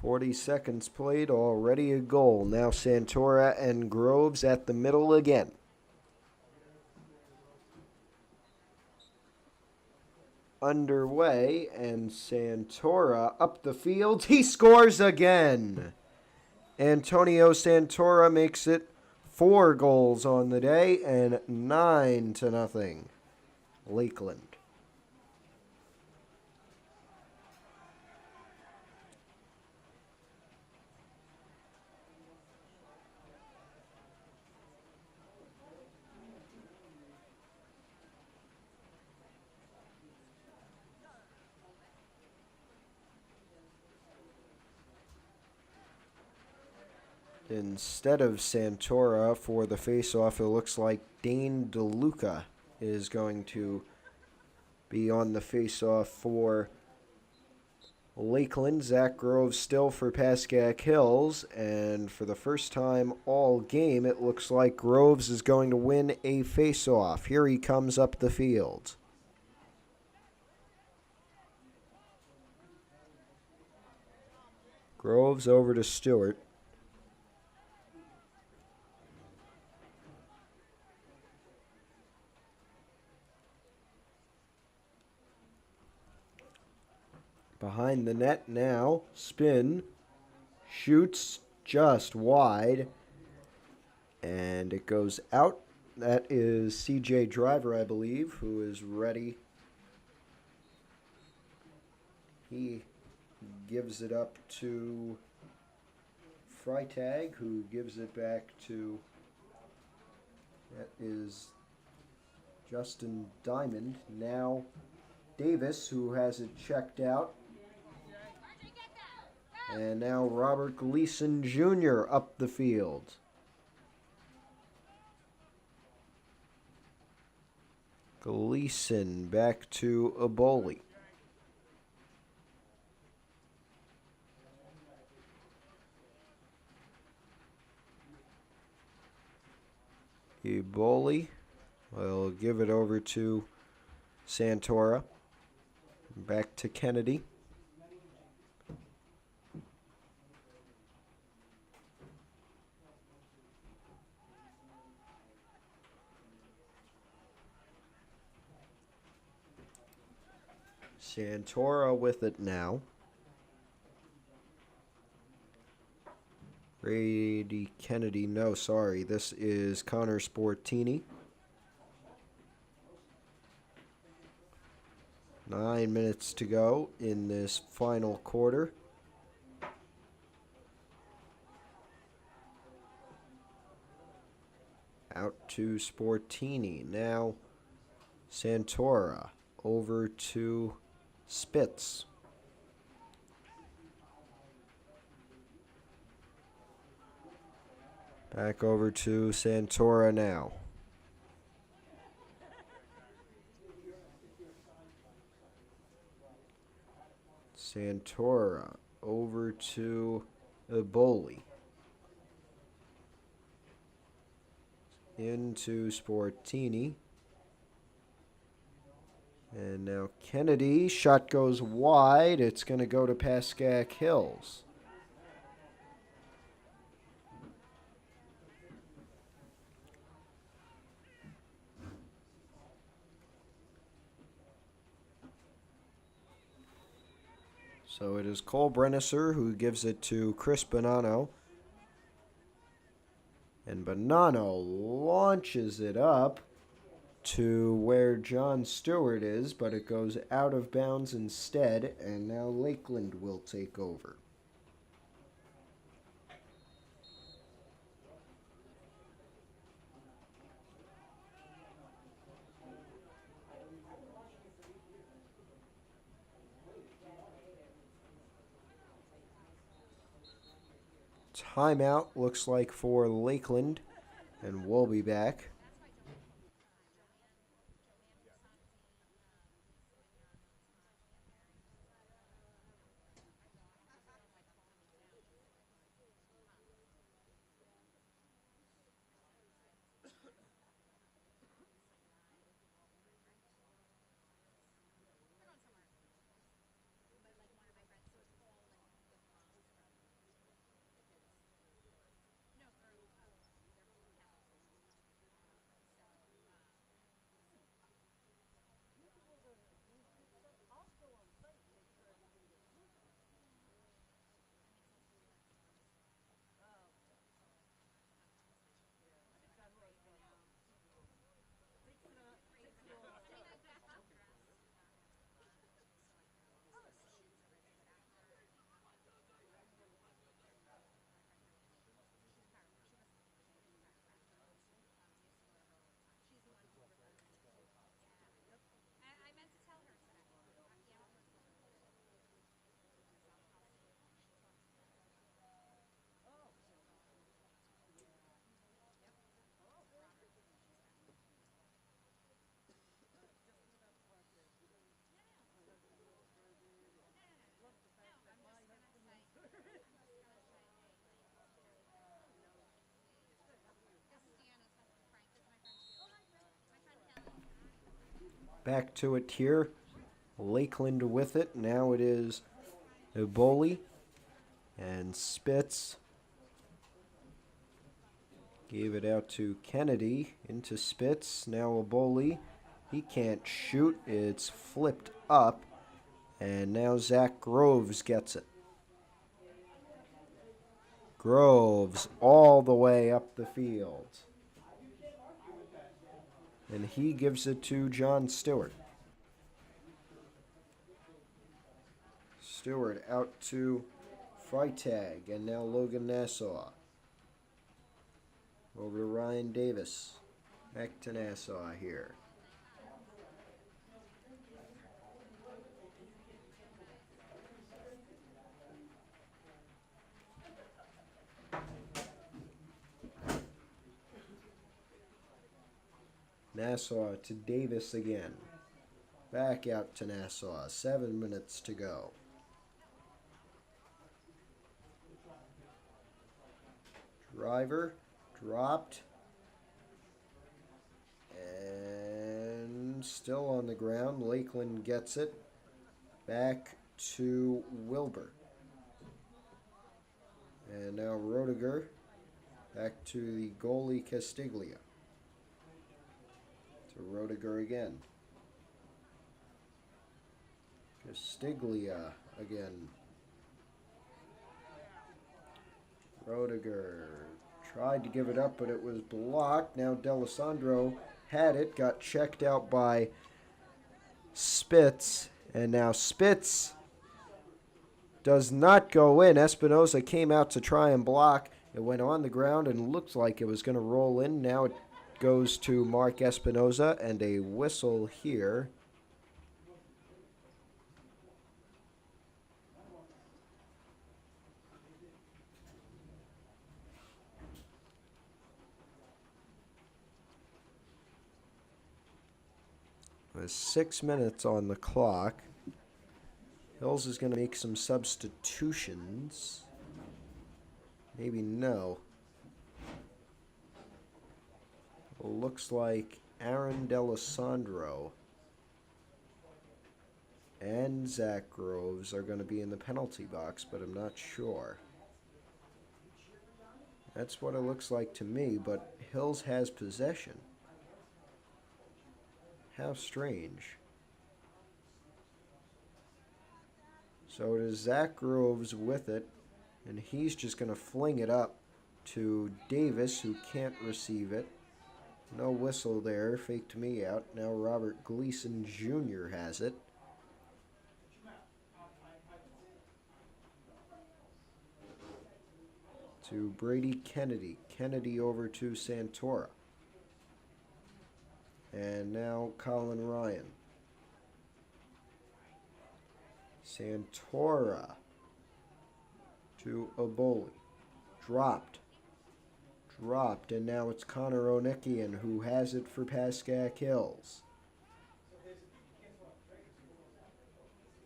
"40 seconds played, already a goal. Now Santora and Groves at the middle again. Underway, and Santora up the field. He scores again. Antonio Santora makes it 4 goals on the day, and 9-0. Lakeland. Instead of Santora for the face-off, it looks like Dane DeLuca is going to be on the face-off for Lakeland. Zach Groves still for Pascack Hills, and for the first time all game, it looks like Groves is going to win a face-off. Here he comes up the field. Groves over to Stewart. Behind the net now, spin, shoots just wide, and it goes out. That is CJ Driver, I believe, who is ready. He gives it up to Freitag, who gives it back to, that is Justin Diamond. Now Davis, who has it checked out. And now Robert Gleason Jr. up the field. Gleason back to Eboli. Eboli will give it over to Santora. Back to Kennedy. Santora with it now. Brady Kennedy, no, sorry. This is Connor Sportini. 9 minutes to go in this final quarter. Out to Sportini. Now Santora over to Spitz. Back over to Santora now. Santora over to Eboli. Into Sportini. And now Kennedy, shot goes wide. It's going to go to Pascack Hills. So it is Cole Brennesser who gives it to Chris Bonanno. And Bonanno launches it up to where John Stewart is, but it goes out of bounds instead, and now Lakeland will take over. Timeout looks like for Lakeland, and we'll be back. Back to it here. Lakeland with it. Now it is Eboli and Spitz. Gave it out to Kennedy into Spitz. Now Eboli. He can't shoot. It's flipped up. And now Zach Groves gets it. Groves all the way up the field. And he gives it to John Stewart. Stewart out to Freitag, and now Logan Nassau. Over to Ryan Davis. Back to Nassau here. Nassau to Davis again. Back out to Nassau. 7 minutes to go. Driver dropped. And still on the ground. Lakeland gets it. Back to Wilbur. And now Roediger. Back to the goalie Castiglia. To Roediger again. Castiglia again. Roediger tried to give it up, but it was blocked. Now D'Alessandro had it, got checked out by Spitz, and now Spitz does not go in. Espinoza came out to try and block. It went on the ground and looked like it was going to roll in. Now it goes to Mark Espinoza, and a whistle here. There's 6 minutes on the clock. Hills is going to make some substitutions. Maybe no. Looks like Aaron D'Alessandro and Zach Groves are going to be in the penalty box, but I'm not sure. That's what it looks like to me, but Hills has possession. How strange. So it is Zach Groves with it, and he's just going to fling it up to Davis, who can't receive it. No whistle there, faked me out. Now Robert Gleason Jr. has it. To Brady Kennedy. Kennedy over to Santora. And now Colin Ryan. Santora to Aboli. Dropped, and now it's Connor Onikian who has it for Pascack Hills.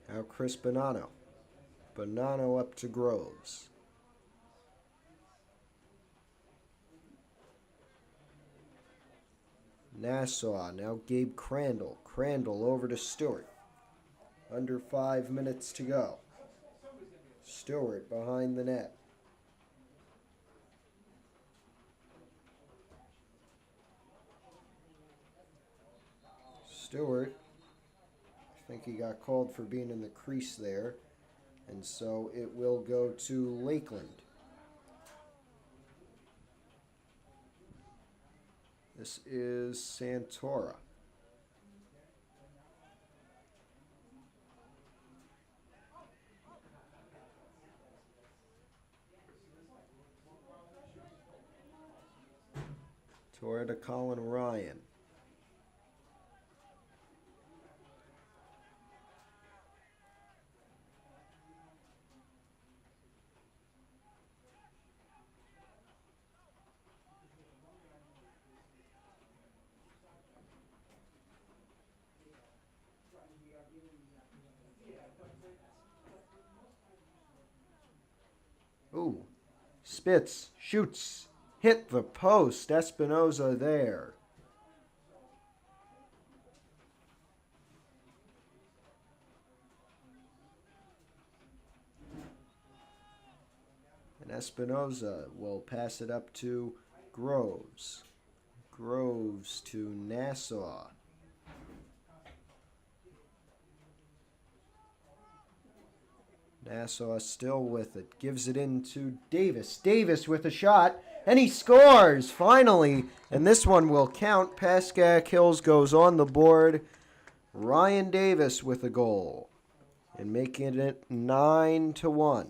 Now Chris Bonanno. Bonanno up to Groves. Nassau, now Gabe Crandall. Crandall over to Stewart. Under 5 minutes to go. Stewart behind the net. Stewart, I think he got called for being in the crease there, and so it will go to Lakeland. This is Santora. Tora to Colin Ryan. Ooh, Spitz shoots, hit the post. Espinoza there. And Espinoza will pass it up to Groves. Groves to Nassau. Nassau still with it. Gives it into Davis. Davis with a shot. And he scores, finally. And this one will count. Pascack Hills goes on the board. Ryan Davis with a goal. And making it 9-1.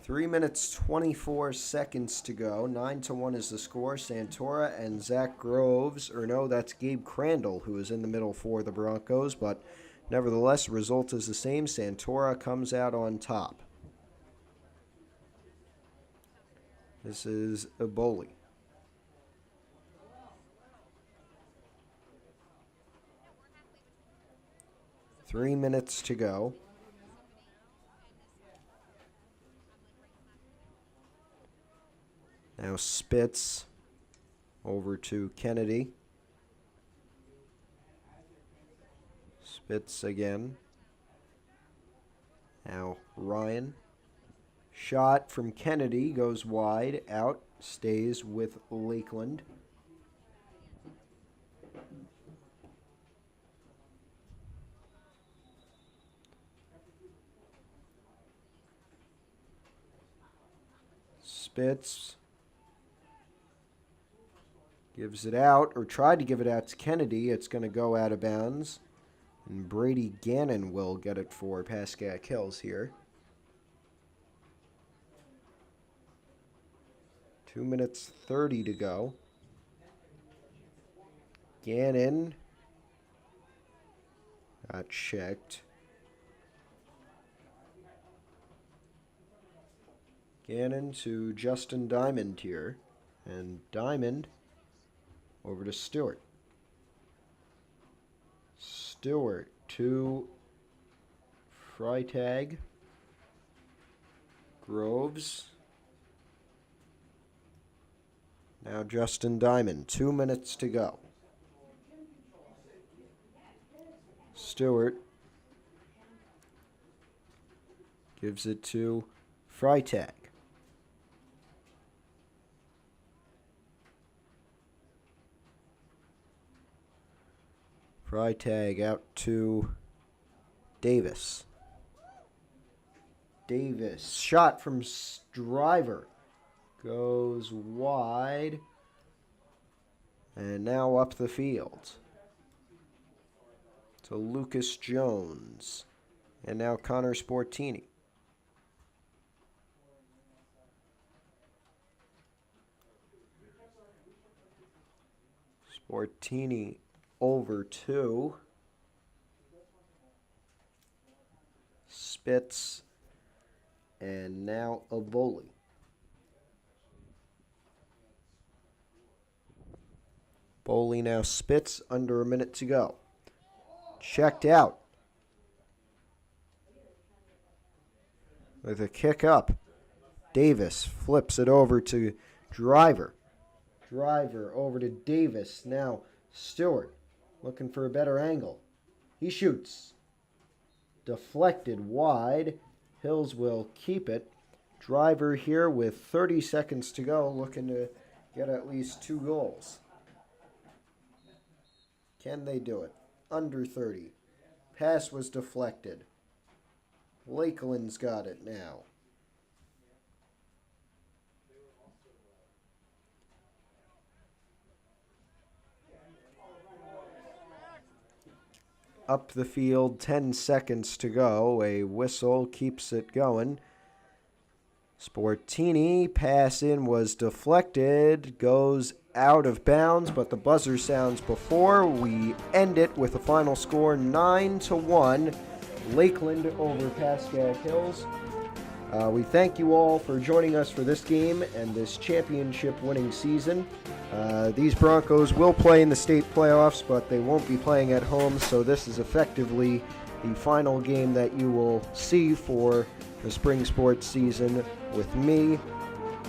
Three minutes, 24 seconds to go. 9-1 is the score. Santora and Zach Groves, or no, that's Gabe Crandall, who is in the middle for the Broncos, but nevertheless, result is the same. Santora comes out on top. This is Eboli. Three minutes to go. Now Spitz over to Kennedy. Spitz again. Now Ryan. Shot from Kennedy goes wide, out, stays with Lakeland. Spitz gives it out, or tried to give it out to Kennedy. It's going to go out of bounds. And Brady Gannon will get it for Pascack Hills here. 2 minutes 30 to go. Gannon got checked. Gannon to Justin Diamond here. And Diamond over to Stewart. Stewart to Freitag. Groves. Now Justin Diamond. 2 minutes to go. Stewart gives it to Freitag. Freitag out to Davis. Davis, shot from Driver. Goes wide. And now up the field to Lucas Jones. And now Connor Sportini. Sportini over to Spitz, and now Avoli. Bowley now Spitz, under a minute to go. Checked out. With a kick up. Davis flips it over to Driver. Driver over to Davis. Now Stewart looking for a better angle. He shoots. Deflected wide. Hills will keep it. Driver here with 30 seconds to go, looking to get at least 2 goals. Can they do it? Under 30. Pass was deflected. Lakeland's got it now. Up the field, 10 seconds to go. A whistle keeps it going. Sportini, pass in was deflected, goes out of bounds, but the buzzer sounds before. We end it with a final score, 9-1, Lakeland over Pascack Hills. We thank you all for joining us for this game and this championship-winning season. These Broncos will play in the state playoffs, but they won't be playing at home, so this is effectively the final game that you will see for the spring sports season with me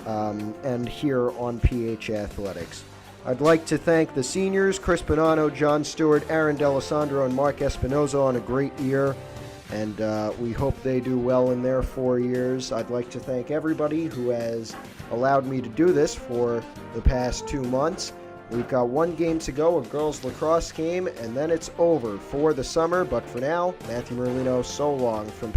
and here on PH Athletics. I'd like to thank the seniors, Chris Bonanno, John Stewart, Aaron D'Alessandro, and Mark Espinoza on a great year, and we hope they do well in their 4 years. I'd like to thank everybody who has allowed me to do this for the past 2 months. We've got 1 game to go, a girls lacrosse game, and then it's over for the summer. But for now, Matthew Merlino, so long from